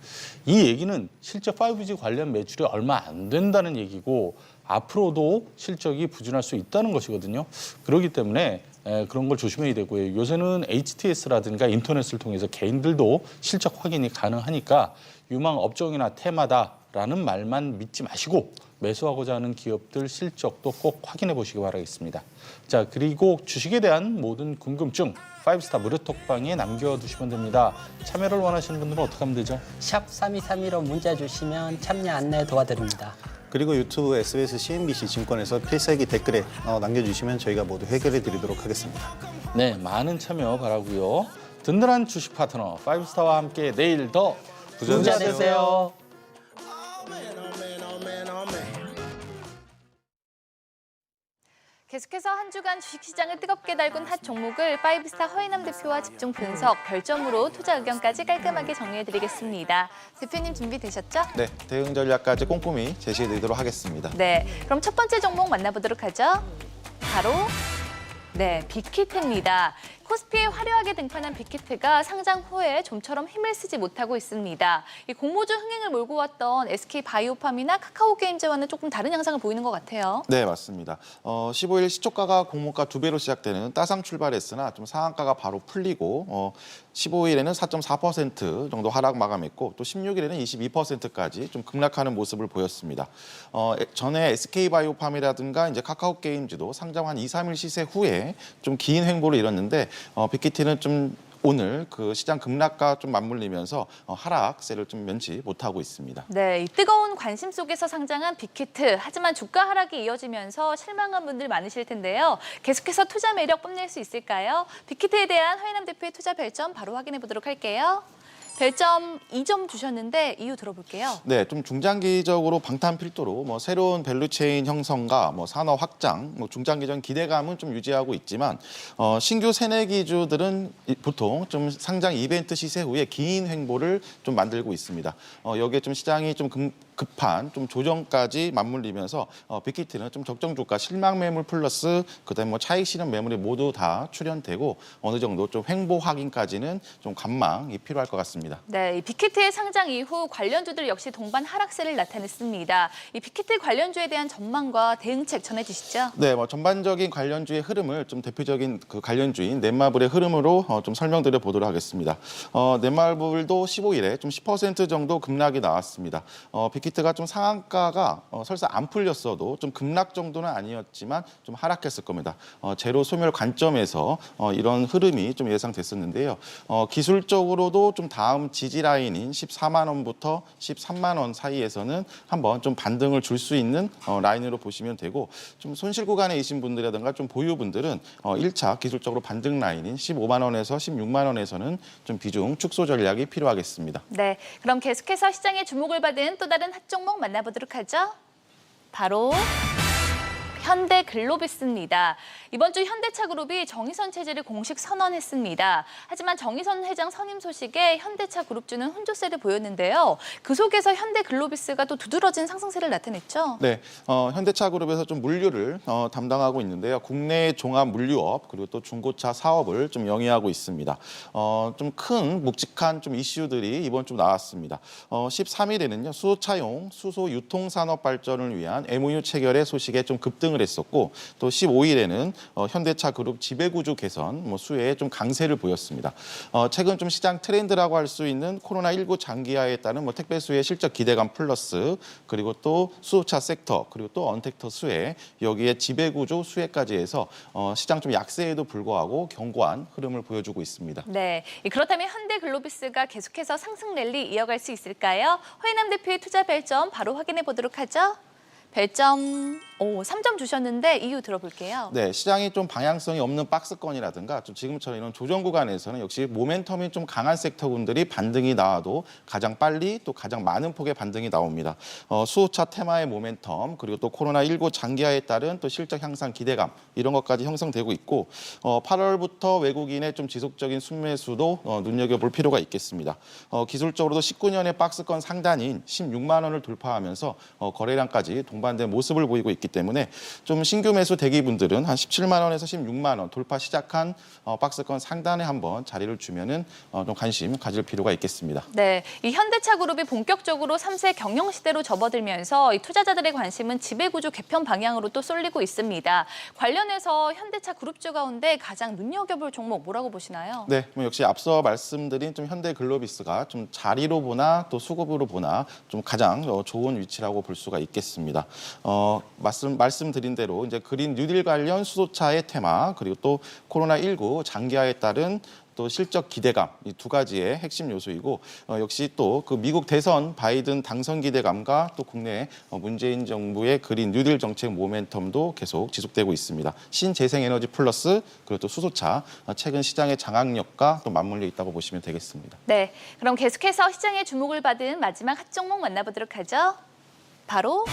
이 얘기는 실제 5G 관련 매출이 얼마 안 된다는 얘기고 앞으로도 실적이 부진할 수 있다는 것이거든요. 그렇기 때문에 그런 걸 조심해야 되고요. 요새는 HTS라든가 인터넷을 통해서 개인들도 실적 확인이 가능하니까 유망 업종이나 테마다라는 말만 믿지 마시고 매수하고자 하는 기업들 실적도 꼭 확인해 보시기 바라겠습니다. 자, 그리고 주식에 대한 모든 궁금증 5스타 무료 톡방에 남겨두시면 됩니다. 참여를 원하시는 분들은 어떻게 하면 되죠? 샵 3232로 문자 주시면 참여 안내 도와드립니다. 그리고 유튜브, SBS, CNBC 증권에서 필살기 댓글에 남겨주시면 저희가 모두 해결해 드리도록 하겠습니다. 네, 많은 참여 바라고요. 든든한 주식 파트너 5스타와 함께 내일 더 부자 되세요. 계속해서 한 주간 주식시장을 뜨겁게 달군 핫 종목을 5스타 허인남 대표와 집중 분석, 별점으로 투자 의견까지 깔끔하게 정리해드리겠습니다. 대표님 준비되셨죠? 네, 대응 전략까지 꼼꼼히 제시해드리도록 하겠습니다. 네, 그럼 첫 번째 종목 만나보도록 하죠. 바로 빅히트입니다. 코스피에 화려하게 등판한 빅히트가 상장 후에 좀처럼 힘을 쓰지 못하고 있습니다. 이 공모주 흥행을 몰고 왔던 SK바이오팜이나 카카오게임즈와는 조금 다른 양상을 보이는 것 같아요. 네, 맞습니다. 15일 시초가가 공모가 2배로 시작되는 따상 출발했으나 좀 상한가가 바로 풀리고 15일에는 4.4% 정도 하락 마감했고 또 16일에는 22%까지 좀 급락하는 모습을 보였습니다. 전에 SK바이오팜이라든가 이제 카카오게임즈도 상장 한 2, 3일 시세 후에 좀 긴 횡보를 이뤘는데 빅히트는 좀 오늘 그 시장 급락과 좀 맞물리면서 하락세를 좀 면치 못하고 있습니다. 네, 이 뜨거운 관심 속에서 상장한 빅히트. 하지만 주가 하락이 이어지면서 실망한 분들 많으실 텐데요. 계속해서 투자 매력 뽐낼 수 있을까요? 빅히트에 대한 허인남 대표의 투자 별점 바로 확인해 보도록 할게요. 별점 2점 주셨는데 이유 들어볼게요. 네, 좀 중장기적으로 방탄 필두로 새로운 밸류체인 형성과 산업 확장, 중장기적 기대감은 좀 유지하고 있지만 신규 새내기주들은 보통 좀 상장 이벤트 시세 후에 긴 횡보를 좀 만들고 있습니다. 여기에 좀 시장이 좀 급한 좀 조정까지 맞물리면서 빅히트는 좀 적정 주가 실망 매물 플러스 그다음에 차익 실현 매물이 모두 다 출현되고 어느 정도 좀 횡보 확인까지는 좀 관망이 필요할 것 같습니다. 네, 이 빅히트의 상장 이후 관련주들 역시 동반 하락세를 나타냈습니다. 이 빅히트 관련주에 대한 전망과 대응책 전해주시죠. 네, 전반적인 관련주의 흐름을 좀 대표적인 그 관련주인 넷마블의 흐름으로 좀 설명드려 보도록 하겠습니다. 넷마블도 15일에 좀 10% 정도 급락이 나왔습니다. 빅히트가 좀 상한가가 설사 안 풀렸어도 좀 급락 정도는 아니었지만 좀 하락했을 겁니다. 제로 소멸 관점에서 이런 흐름이 좀 예상됐었는데요. 기술적으로도 좀 다음 지지 라인인 14만 원부터 13만 원 사이에서는 한번 좀 반등을 줄 수 있는 라인으로 보시면 되고 좀 손실 구간에 계신 분들이라든가 좀 보유분들은 1차 기술적으로 반등 라인인 15만 원에서 16만 원에서는 좀 비중 축소 전략이 필요하겠습니다. 네, 그럼 계속해서 시장의 주목을 받은 또 다른 핫 종목 만나보도록 하죠. 바로 현대글로비스입니다. 이번 주 현대차그룹이 정의선 체제를 공식 선언했습니다. 하지만 정의선 회장 선임 소식에 현대차그룹주는 혼조세를 보였는데요. 그 속에서 현대글로비스가 또 두드러진 상승세를 나타냈죠. 네, 현대차그룹에서 좀 물류를 담당하고 있는데요. 국내 종합 물류업 그리고 또 중고차 사업을 좀 영위하고 있습니다. 좀 큰 묵직한 좀 이슈들이 이번 주 나왔습니다. 13일에는요 수소차용 수소 유통 산업 발전을 위한 MOU 체결의 소식에 좀 급등을 했었고 또 15일에는 현대차 그룹 지배구조 개선 수혜에 좀 강세를 보였습니다. 최근 좀 시장 트렌드라고 할 수 있는 코로나19 장기화에 따른 택배 수혜 실적 기대감 플러스 그리고 또 수소차 섹터 그리고 또 언택터 수혜 여기에 지배구조 수혜까지 해서 시장 좀 약세에도 불구하고 견고한 흐름을 보여주고 있습니다. 네, 그렇다면 현대글로비스가 계속해서 상승 랠리 이어갈 수 있을까요? 허인남 대표의 투자 별점 바로 확인해 보도록 하죠. 별점 3점 주셨는데 이유 들어볼게요. 네, 시장이 좀 방향성이 없는 박스권이라든가 좀 지금처럼 이런 조정 구간에서는 역시 모멘텀이 좀 강한 섹터군들이 반등이 나와도 가장 빨리 또 가장 많은 폭의 반등이 나옵니다. 수소차 테마의 모멘텀 그리고 또 코로나19 장기화에 따른 또 실적 향상 기대감 이런 것까지 형성되고 있고 8월부터 외국인의 좀 지속적인 순매수도 눈여겨볼 필요가 있겠습니다. 기술적으로도 19년의 박스권 상단인 16만 원을 돌파하면서 거래량까지 동반된 모습을 보이고 있기 때문에 좀 신규 매수 대기분들은 한 17만 원에서 16만 원 돌파 시작한 박스권 상단에 한번 자리를 주면은 좀 관심 가질 필요가 있겠습니다. 네, 이 현대차 그룹이 본격적으로 3세 경영 시대로 접어들면서 이 투자자들의 관심은 지배구조 개편 방향으로 또 쏠리고 있습니다. 관련해서 현대차 그룹주 가운데 가장 눈여겨볼 종목 뭐라고 보시나요? 네, 역시 앞서 말씀드린 좀 현대글로비스가 좀 자리로 보나 또 수급으로 보나 좀 가장 좋은 위치라고 볼 수가 있겠습니다. 말씀드린 대로 이제 그린 뉴딜 관련 수소차의 테마 그리고 또 코로나19 장기화에 따른 또 실적 기대감 이 두 가지의 핵심 요소이고 역시 또 그 미국 대선 바이든 당선 기대감과 또 국내 문재인 정부의 그린 뉴딜 정책 모멘텀도 계속 지속되고 있습니다. 신재생에너지 플러스 그리고 또 수소차 최근 시장의 장악력과 또 맞물려 있다고 보시면 되겠습니다. 네, 그럼 계속해서 시장의 주목을 받은 마지막 핫 종목 만나보도록 하죠. 바로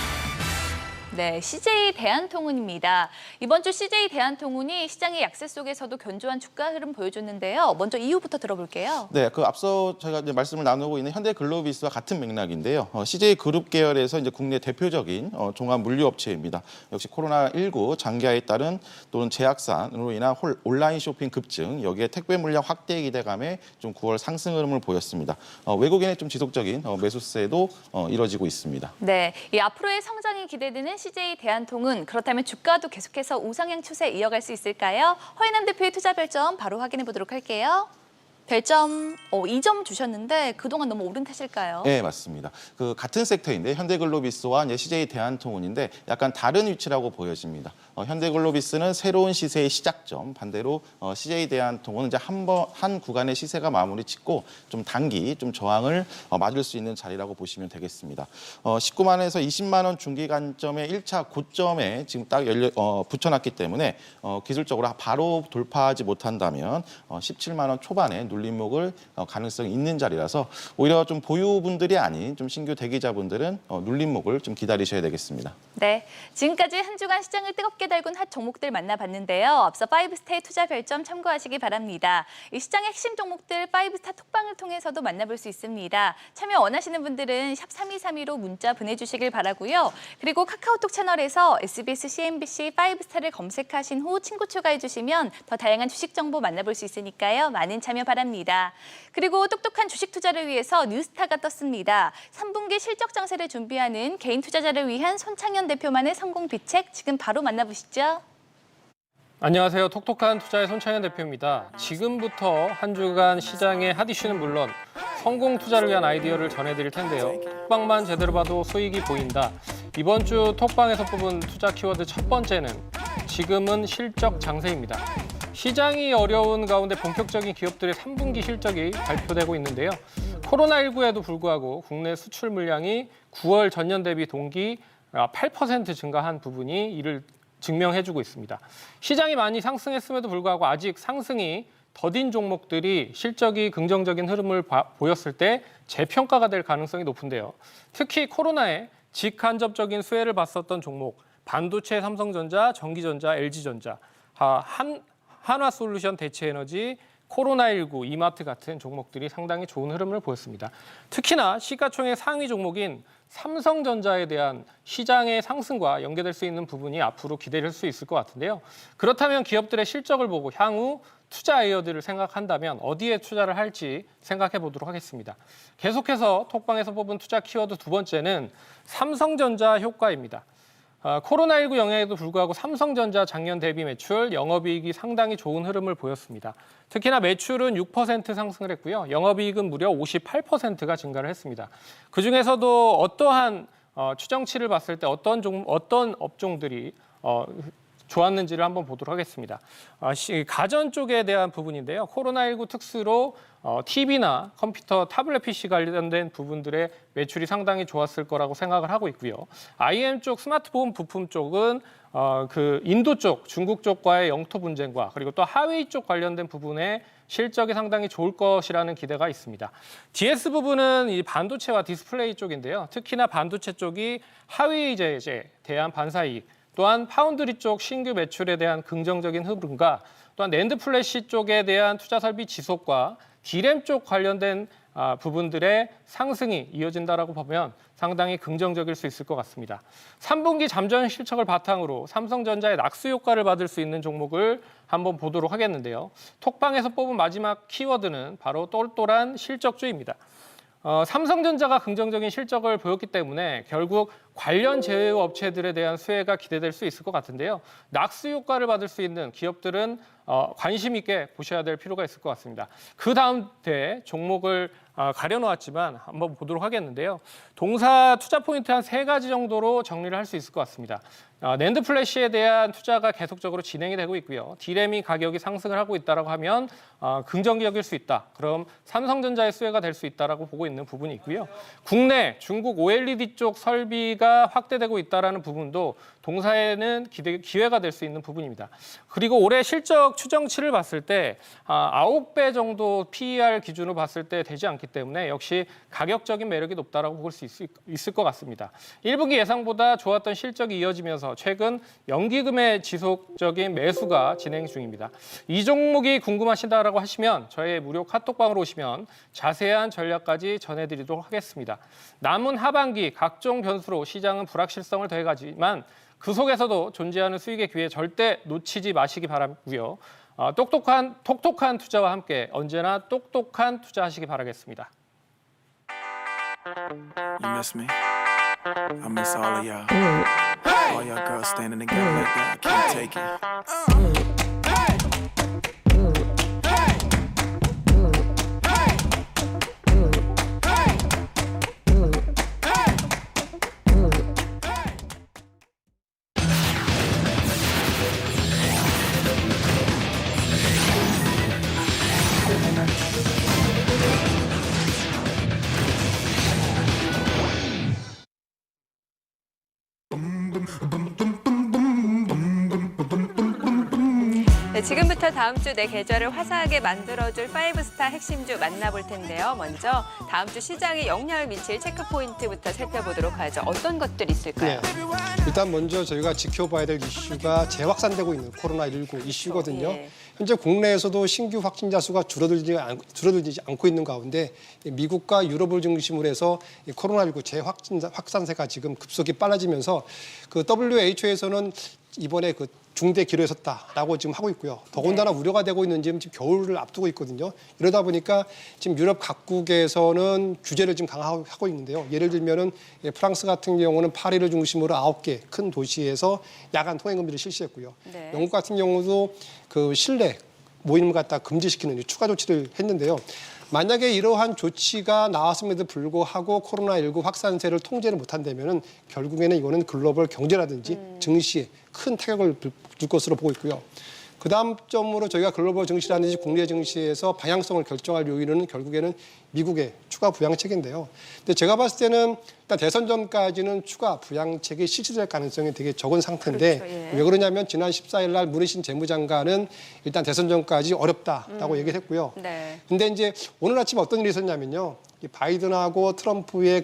네, CJ 대한통운입니다. 이번 주 CJ 대한통운이 시장의 약세 속에서도 견조한 주가 흐름 보여줬는데요. 먼저 이유부터 들어볼게요. 네, 그 앞서 저희가 이제 말씀을 나누고 있는 현대글로비스와 같은 맥락인데요. CJ 그룹 계열에서 이제 국내 대표적인 종합 물류업체입니다. 역시 코로나19 장기화에 따른 또는 재확산으로 인한 온라인 쇼핑 급증, 여기에 택배 물량 확대 기대감에 좀 9월 상승 흐름을 보였습니다. 외국인의 좀 지속적인 매수세도 이뤄지고 있습니다. 네, 이 앞으로의 성장이 기대되는 CJ 대한통운, 그렇다면 주가도 계속해서 우상향 추세 이어갈 수 있을까요? 허인남 대표의 투자 별점 바로 확인해 보도록 할게요. 별점 2점 주셨는데 그동안 너무 오른 탓일까요? 네, 맞습니다. 그 같은 섹터인데 현대글로비스와 이제 CJ 대한통운인데 약간 다른 위치라고 보여집니다. 현대글로비스는 새로운 시세의 시작점, 반대로 CJ 대한통운은 이제 한 구간의 시세가 마무리 짓고 좀 단기 좀 저항을 맞을 수 있는 자리라고 보시면 되겠습니다. 19만에서 20만 원 중기 관점의 1차 고점에 지금 딱 붙여놨기 때문에 기술적으로 바로 돌파하지 못한다면 17만 원 초반에 눌림목을 가능성이 있는 자리라서 오히려 좀 보유분들이 아닌 좀 신규 대기자분들은 눌림목을 좀 기다리셔야 되겠습니다. 네, 지금까지 한 주간 시장을 뜨겁게 달군 핫 종목들 만나봤는데요. 앞서 5스타의 투자 별점 참고하시기 바랍니다. 이 시장의 핵심 종목들 5스타 톡방을 통해서도 만나볼 수 있습니다. 참여 원하시는 분들은 샵 3232로 문자 보내주시길 바라고요. 그리고 카카오톡 채널에서 SBS, CNBC 5스타를 검색하신 후 친구 추가해주시면 더 다양한 주식 정보 만나볼 수 있으니까요. 많은 참여 바랍니다. 그리고 똑똑한 주식 투자를 위해서 뉴스타가 떴습니다. 3분기 실적 장세를 준비하는 개인 투자자를 위한 손창현 대표만의 성공 비책 지금 바로 만나보시죠. 안녕하세요. 톡톡한 투자의 손창현 대표입니다. 지금부터 한 주간 시장의 핫 이슈는 물론 성공 투자를 위한 아이디어를 전해드릴 텐데요. 톡방만 제대로 봐도 수익이 보인다. 이번 주 톡방에서 뽑은 투자 키워드 첫 번째는 지금은 실적 장세입니다. 시장이 어려운 가운데 본격적인 기업들의 3분기 실적이 발표되고 있는데요. 코로나19에도 불구하고 국내 수출 물량이 9월 전년 대비 동기 8% 증가한 부분이 이를 증명해주고 있습니다. 시장이 많이 상승했음에도 불구하고 아직 상승이 더딘 종목들이 실적이 긍정적인 흐름을 보였을 때 재평가가 될 가능성이 높은데요. 특히 코로나에 직간접적인 수혜를 봤었던 종목, 반도체 삼성전자, 전기전자, LG전자, 한화솔루션, 대체에너지, 코로나19, 이마트 같은 종목들이 상당히 좋은 흐름을 보였습니다. 특히나 시가총액 상위 종목인 삼성전자에 대한 시장의 상승과 연계될 수 있는 부분이 앞으로 기대될 수 있을 것 같은데요. 그렇다면 기업들의 실적을 보고 향후 투자 아이디어들을 생각한다면 어디에 투자를 할지 생각해 보도록 하겠습니다. 계속해서 톡방에서 뽑은 투자 키워드 두 번째는 삼성전자 효과입니다. 코로나19 영향에도 불구하고 삼성전자 작년 대비 매출, 영업이익이 상당히 좋은 흐름을 보였습니다. 특히나 매출은 6% 상승을 했고요. 영업이익은 무려 58%가 증가를 했습니다. 그중에서도 어떠한 추정치를 봤을 때 어떤 업종들이 좋았는지를 한번 보도록 하겠습니다. 가전 쪽에 대한 부분인데요. 코로나19 특수로 TV나 컴퓨터, 타블렛 PC 관련된 부분들의 매출이 상당히 좋았을 거라고 생각을 하고 있고요. IM 쪽 스마트폰 부품 쪽은 그 인도 쪽, 중국 쪽과의 영토 분쟁과 그리고 또 하웨이 쪽 관련된 부분에 실적이 상당히 좋을 것이라는 기대가 있습니다. DS 부분은 이 반도체와 디스플레이 쪽인데요. 특히나 반도체 쪽이 하웨이 제재, 대한 반사이익, 또한 파운드리 쪽 신규 매출에 대한 긍정적인 흐름과 또한 낸드 플래시 쪽에 대한 투자 설비 지속과 D램 쪽 관련된 부분들의 상승이 이어진다라고 보면 상당히 긍정적일 수 있을 것 같습니다. 3분기 잠정 실적을 바탕으로 삼성전자의 낙수 효과를 받을 수 있는 종목을 한번 보도록 하겠는데요. 톡방에서 뽑은 마지막 키워드는 바로 똘똘한 실적주입니다. 삼성전자가 긍정적인 실적을 보였기 때문에 결국 관련 제휴 업체들에 대한 수혜가 기대될 수 있을 것 같은데요. 낙수 효과를 받을 수 있는 기업들은 관심 있게 보셔야 될 필요가 있을 것 같습니다. 그 다음 대 종목을 가려놓았지만 한번 보도록 하겠는데요. 동사 투자 포인트 한 3가지 정도로 정리를 할 수 있을 것 같습니다. 낸드 플래시에 대한 투자가 계속적으로 진행이 되고 있고요. D램이 가격이 상승을 하고 있다고 하면 긍정적일 수 있다. 그럼 삼성전자의 수혜가 될 수 있다고 보고 있는 부분이 있고요. 국내 중국 OLED 쪽 설비가 확대되고 있다는 부분도 동사에는 기회가 될 수 있는 부분입니다. 그리고 올해 실적 추정치를 봤을 때 9배 정도 PER 기준으로 봤을 때 되지 않기 때문에 역시 가격적인 매력이 높다라고 볼 수 있을 것 같습니다. 1분기 예상보다 좋았던 실적이 이어지면서 최근 연기금의 지속적인 매수가 진행 중입니다. 이 종목이 궁금하시다라고 하시면 저의 무료 카톡방으로 오시면 자세한 전략까지 전해드리도록 하겠습니다. 남은 하반기 각종 변수로 시장은 불확실성을 더해가지만 그 속에서도 존재하는 수익의 기회 절대 놓치지 마시기 바라고요. 똑똑한 투자와 함께 언제나 똑똑한 투자하시기 바라겠습니다. You miss me? I miss all of y'all. All y'all girls standing together like that. I can't take it. 네, 지금부터 다음 주 내 계좌를 화사하게 만들어줄 5스타 핵심주 만나볼 텐데요. 먼저 다음 주 시장에 영향을 미칠 체크포인트부터 살펴보도록 하죠. 어떤 것들이 있을까요? 네. 일단 먼저 저희가 지켜봐야 될 이슈가 재확산되고 있는 코로나19 이슈거든요. 예. 현재 국내에서도 신규 확진자 수가 줄어들지 않고 있는 가운데 미국과 유럽을 중심으로 해서 코로나19 재확산세가 지금 급속히 빨라지면서 그 WHO에서는 이번에 그 중대 기로에 섰다라고 지금 하고 있고요. 더군다나 우려가 되고 있는 지금 겨울을 앞두고 있거든요. 이러다 보니까 지금 유럽 각국에서는 규제를 지금 강화하고 있는데요. 예를 들면은 프랑스 같은 경우는 파리를 중심으로 9개 큰 도시에서 야간 통행 금지를 실시했고요. 네. 영국 같은 경우도 그 실내 모임을 갖다 금지시키는 추가 조치를 했는데요. 만약에 이러한 조치가 나왔음에도 불구하고 코로나19 확산세를 통제를 못한다면은 결국에는 이거는 글로벌 경제라든지 증시에 큰 타격을 줄 것으로 보고 있고요. 그 다음 점으로 저희가 글로벌 증시라든지 국내 증시에서 방향성을 결정할 요인은 결국에는 미국의 추가 부양책인데요. 근데 제가 봤을 때는 일단 대선 전까지는 추가 부양책이 실시될 가능성이 되게 적은 상태인데 그렇죠, 예. 왜 그러냐면 지난 14일 날 문희신 재무장관은 일단 대선 전까지 어렵다라고 얘기를 했고요. 네. 근데 이제 오늘 아침에 어떤 일이 있었냐면요. 이 바이든하고 트럼프의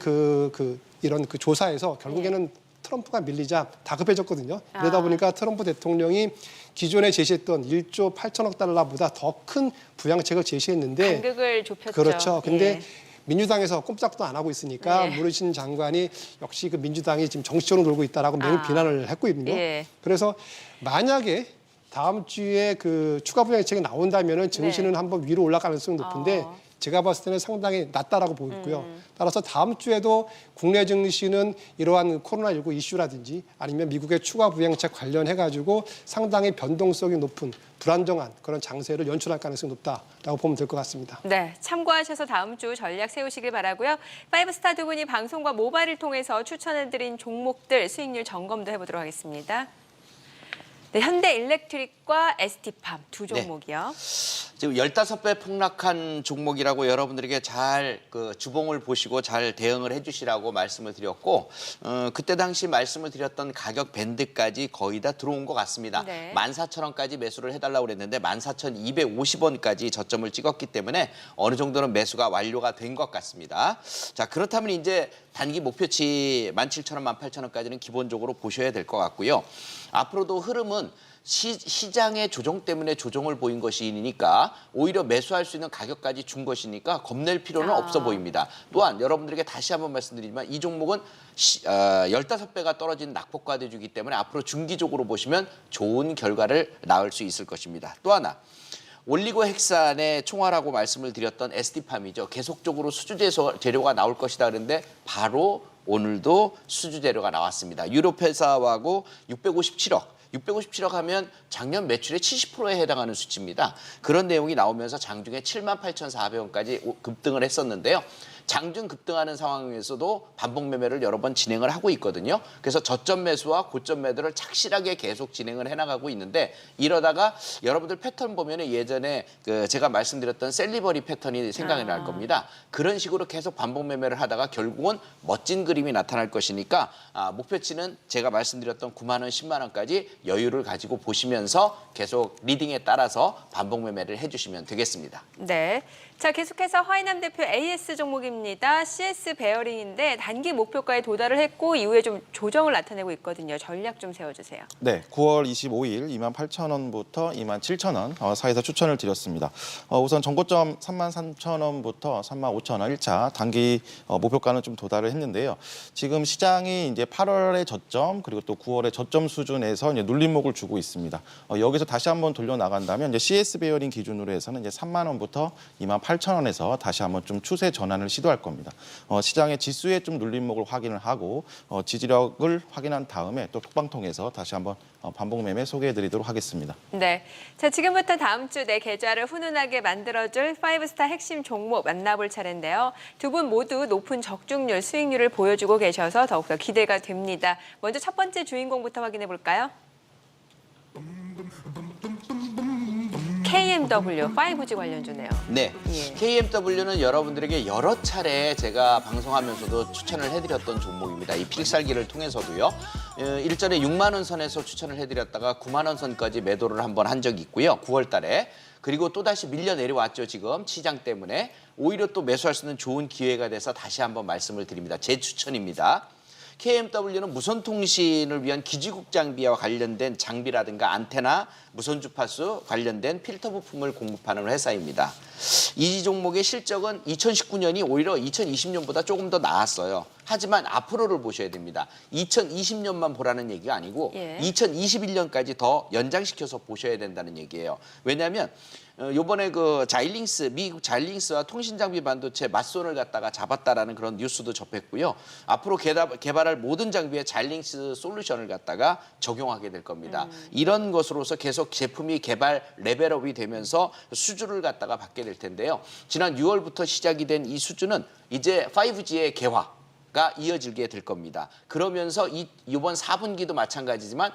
이런 조사에서 결국에는 트럼프가 밀리자 다급해졌거든요. 그러다 보니까 트럼프 대통령이 기존에 제시했던 1조 8천억 달러보다 더 큰 부양책을 제시했는데 간극을 좁혔죠. 그렇죠. 근데 예. 민주당에서 꼼짝도 안 하고 있으니까 예. 문희신 장관이 역시 그 민주당이 지금 정치적으로 놀고 있다라고 매우 비난을 했거든요. 예. 그래서 만약에 다음 주에 그 추가 부양책이 나온다면은 증시는 네. 한번 위로 올라갈 가능성이 높은데 제가 봤을 때는 상당히 낮다라고 보고 있고요. 따라서 다음 주에도 국내 증시는 이러한 코로나19 이슈라든지 아니면 미국의 추가 부양책 관련해가지고 상당히 변동성이 높은 불안정한 그런 장세를 연출할 가능성이 높다라고 보면 될 것 같습니다. 네, 참고하셔서 다음 주 전략 세우시길 바라고요. 5스타 두 분이 방송과 모바일을 통해서 추천해드린 종목들 수익률 점검도 해보도록 하겠습니다. 네, 현대일렉트릭과 ST팜 두 네. 종목이요. 지금 15배 폭락한 종목이라고 여러분들에게 잘 주봉을 보시고 잘 대응을 해주시라고 말씀을 드렸고 그때 당시 말씀을 드렸던 가격 밴드까지 거의 다 들어온 것 같습니다. 네. 14,000원까지 매수를 해달라고 그랬는데 14,250원까지 저점을 찍었기 때문에 어느 정도는 매수가 완료가 된 것 같습니다. 자, 그렇다면 이제 단기 목표치 17,000원, 18,000원까지는 기본적으로 보셔야 될 것 같고요. 앞으로도 흐름은 시장의 조정 때문에 조정을 보인 것이니까 오히려 매수할 수 있는 가격까지 준 것이니까 겁낼 필요는 없어 보입니다. 또한 여러분들에게 다시 한번 말씀드리지만 이 종목은 15배가 떨어진 낙폭과대주기 때문에 앞으로 중기적으로 보시면 좋은 결과를 낳을 수 있을 것입니다. 또 하나. 올리고핵산의 총알하고 말씀을 드렸던 ST팜이죠. 계속적으로 수주 재료가 나올 것이다 그랬는데 바로 오늘도 수주 재료가 나왔습니다. 유럽 회사하고 657억 하면 작년 매출의 70%에 해당하는 수치입니다. 그런 내용이 나오면서 장중에 78,400원까지 급등을 했었는데요. 장중 급등하는 상황에서도 반복 매매를 여러 번 진행을 하고 있거든요. 그래서 저점 매수와 고점 매도를 착실하게 계속 진행을 해나가고 있는데 이러다가 여러분들 패턴 보면 예전에 제가 말씀드렸던 셀리버리 패턴이 생각이 날 겁니다. 그런 식으로 계속 반복 매매를 하다가 결국은 멋진 그림이 나타날 것이니까 목표치는 제가 말씀드렸던 9만 원, 10만 원까지 여유를 가지고 보시면서 계속 리딩에 따라서 반복 매매를 해주시면 되겠습니다. 네. 자, 계속해서 화이남 대표 AS 종목입니다. CS 베어링인데 단기 목표가에 도달을 했고 이후에 좀 조정을 나타내고 있거든요. 전략 좀 세워주세요. 네, 9월 25일 28,000원부터 27,000원 사이에서 추천을 드렸습니다. 우선 전고점 33,000원부터 35,000원 1차 단기 목표가는 좀 도달을 했는데요. 지금 시장이 이제 8월의 저점 그리고 또 9월의 저점 수준에서 이제 눌림목을 주고 있습니다. 여기서 다시 한번 돌려 나간다면 이제 CS 베어링 기준으로 해서는 이제 3만 원부터 28,000원에서 다시 한번 좀 추세 전환을 시도할 겁니다. 시장의 지수에 좀 눌림목을 확인을 하고 지지력을 확인한 다음에 또 톡방통해서 다시 한번 반복 매매 소개해드리도록 하겠습니다. 네. 자, 지금부터 다음 주 내 계좌를 훈훈하게 만들어줄 5스타 핵심 종목 만나볼 차례인데요. 두 분 모두 높은 적중률, 수익률을 보여주고 계셔서 더욱더 기대가 됩니다. 먼저 첫 번째 주인공부터 확인해 볼까요? KMW 5G 관련주네요. 네, 예. KMW는 여러분들에게 여러 차례 제가 방송하면서도 추천을 해드렸던 종목입니다. 이 필살기를 통해서도요. 일전에 6만 원 선에서 추천을 해드렸다가 9만 원 선까지 매도를 한번 한 적이 있고요. 9월 달에. 그리고 또다시 밀려 내려왔죠, 지금 시장 때문에. 오히려 또 매수할 수 있는 좋은 기회가 돼서 다시 한번 말씀을 드립니다. 제 추천입니다. KMW는 무선통신을 위한 기지국 장비와 관련된 장비라든가 안테나, 무선 주파수 관련된 필터 부품을 공급하는 회사입니다. 이 종목의 실적은 2019년이 오히려 2020년보다 조금 더 나았어요. 하지만 앞으로를 보셔야 됩니다. 2020년만 보라는 얘기가 아니고 2021년까지 더 연장시켜서 보셔야 된다는 얘기예요. 왜냐하면 요번에 미국 자일링스와 통신장비 반도체 맞손을 갖다가 잡았다라는 그런 뉴스도 접했고요. 앞으로 개발할 모든 장비에 자일링스 솔루션을 갖다가 적용하게 될 겁니다. 이런 것으로서 계속 제품이 개발 레벨업이 되면서 수주를 갖다가 받게 될 텐데요. 지난 6월부터 시작이 된 이 수주는 이제 5G의 개화가 이어지게 될 겁니다. 그러면서 이번 4분기도 마찬가지지만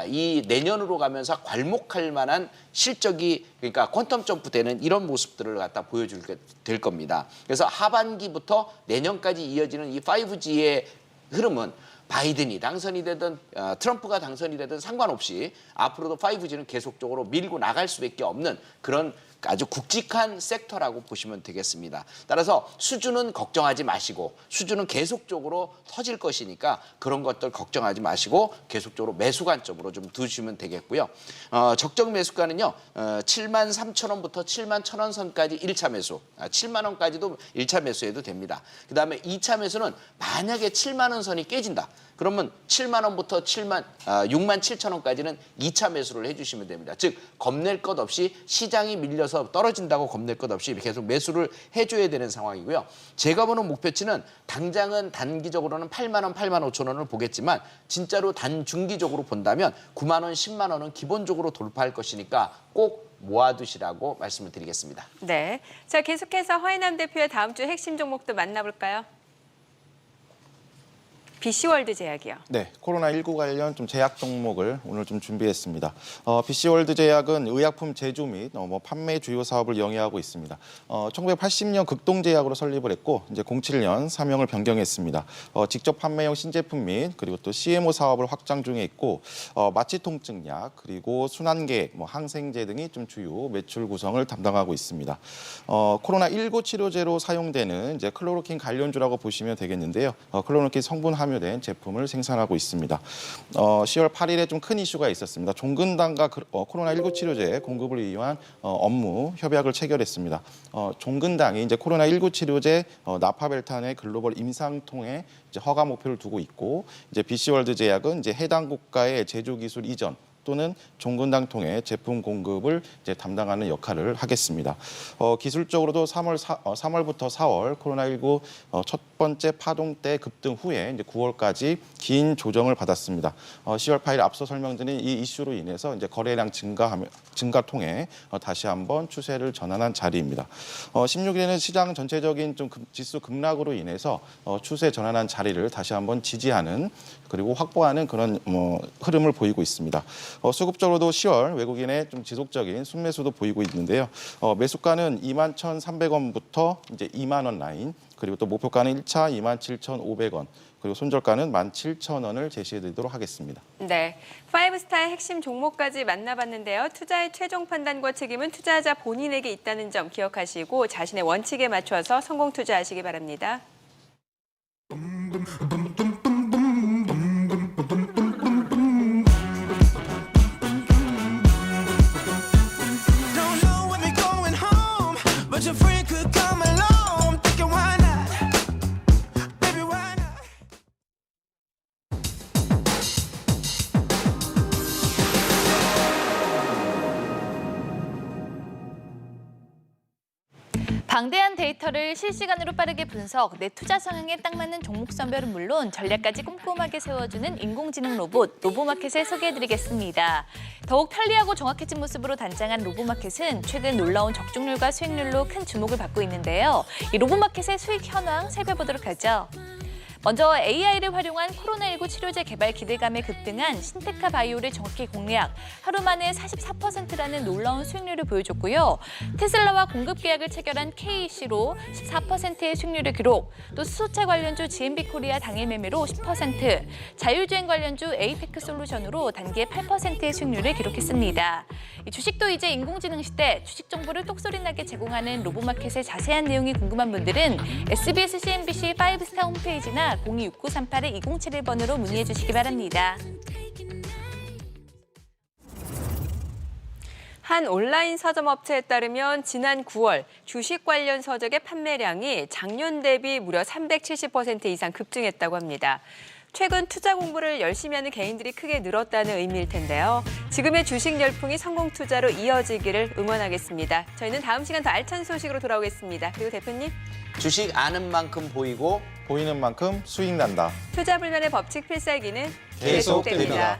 이 내년으로 가면서 괄목할 만한 실적이 그러니까 퀀텀 점프되는 이런 모습들을 갖다 보여주게 될 겁니다. 그래서 하반기부터 내년까지 이어지는 이 5G의 흐름은 바이든이 당선이 되든 트럼프가 당선이 되든 상관없이 앞으로도 5G는 계속적으로 밀고 나갈 수밖에 없는 그런 아주 굵직한 섹터라고 보시면 되겠습니다. 따라서 수주는 걱정하지 마시고 수주는 계속적으로 터질 것이니까 그런 것들 걱정하지 마시고 계속적으로 매수 관점으로 좀 두시면 되겠고요. 적정 매수가는요. 7만 3천 원부터 7만 1천 원 선까지 1차 매수, 7만 원까지도 1차 매수해도 됩니다. 그다음에 2차 매수는 만약에 7만 원 선이 깨진다. 그러면 7만 원부터 6만 7천 원까지는 2차 매수를 해주시면 됩니다. 즉 겁낼 것 없이 시장이 밀려서 떨어진다고 겁낼 것 없이 계속 매수를 해줘야 되는 상황이고요. 제가 보는 목표치는 당장은 단기적으로는 8만 원, 8만 5천 원을 보겠지만 진짜로 단중기적으로 본다면 9만 원, 10만 원은 기본적으로 돌파할 것이니까 꼭 모아두시라고 말씀을 드리겠습니다. 네. 자, 계속해서 화이남 대표의 다음 주 핵심 종목도 만나볼까요? BC월드 제약이요. 네, 코로나19 관련 좀 제약 종목을 오늘 좀 준비했습니다. BC월드 제약은 의약품 제조 및 판매 주요 사업을 영위하고 있습니다. 1980년 극동제약으로 설립을 했고 이제 07년 사명을 변경했습니다. 직접 판매용 신제품 및 그리고 또 CMO 사업을 확장 중에 있고 마취 통증약 그리고 순환계, 항생제 등이 좀 주요 매출 구성을 담당하고 있습니다. 코로나19 치료제로 사용되는 이제 클로로킨 관련주라고 보시면 되겠는데요. 클로로킨 성분 함유된 제품을 생산하고 있습니다. 10월 8일에 좀 큰 이슈가 있었습니다. 종근당과 코로나19 치료제 공급을 위한 업무 협약을 체결했습니다. 종근당이 이제 코로나19 치료제 나파벨탄의 글로벌 임상통에 이제 허가 목표를 두고 있고 이제 BC월드 제약은 이제 해당 국가의 제조 기술 이전 또는 종근당 통해 제품 공급을 이제 담당하는 역할을 하겠습니다. 기술적으로도 3월부터 4월 코로나19 첫 번째 파동 때 급등 후에 이제 9월까지 긴 조정을 받았습니다. 10월 8일 앞서 설명드린 이 이슈로 인해서 이제 거래량 증가 통해 다시 한번 추세를 전환한 자리입니다. 16일에는 시장 전체적인 좀 지수 급락으로 인해서 추세 전환한 자리를 다시 한번 지지하는 그리고 확보하는 그런 흐름을 보이고 있습니다. 수급적으로도 10월 외국인의 좀 지속적인 순매수도 보이고 있는데요. 매수가는 21,300원부터 이제 2만 원 라인, 그리고 또 목표가는 1차 27,500원, 그리고 손절가는 17,000원을 제시해드리도록 하겠습니다. 네, 5스타의 핵심 종목까지 만나봤는데요. 투자의 최종 판단과 책임은 투자자 본인에게 있다는 점 기억하시고 자신의 원칙에 맞춰서 성공 투자하시기 바랍니다. Don't know when we're going home, but your friend could come along. Thinking why not? Baby, why not? 방대한 데이터를 실시간으로 빠르게 분석, 내 투자 성향에 딱 맞는 종목 선별은 물론 전략까지 꼼꼼하게 세워주는 인공지능 로봇, 로보마켓을 소개해드리겠습니다. 더욱 편리하고 정확해진 모습으로 단장한 로보마켓은 최근 놀라운 적중률과 수익률로 큰 주목을 받고 있는데요. 이 로보마켓의 수익 현황 살펴보도록 하죠. 먼저 AI를 활용한 코로나19 치료제 개발 기대감에 급등한 신테카 바이오를 정확히 공략, 하루 만에 44%라는 놀라운 수익률을 보여줬고요. 테슬라와 공급 계약을 체결한 KEC로 14%의 수익률을 기록, 또 수소차 관련주 GMB 코리아 당일 매매로 10%, 자율주행 관련주 에이페크 솔루션으로 단기에 8%의 수익률을 기록했습니다. 주식도 이제 인공지능 시대, 주식 정보를 똑소리나게 제공하는 로보마켓의 자세한 내용이 궁금한 분들은 SBS CNBC 5스타 홈페이지나 026938-2071번으로 문의해 주시기 바랍니다. 한 온라인 서점 업체에 따르면 지난 9월 주식 관련 서적의 판매량이 작년 대비 무려 370% 이상 급증했다고 합니다. 최근 투자 공부를 열심히 하는 개인들이 크게 늘었다는 의미일 텐데요. 지금의 주식 열풍이 성공 투자로 이어지기를 응원하겠습니다. 저희는 다음 시간 더 알찬 소식으로 돌아오겠습니다. 그리고 대표님. 주식 아는 만큼 보이고 보이는 만큼 수익 난다. 투자 불면의 법칙 필살기는 계속됩니다. 계속됩니다.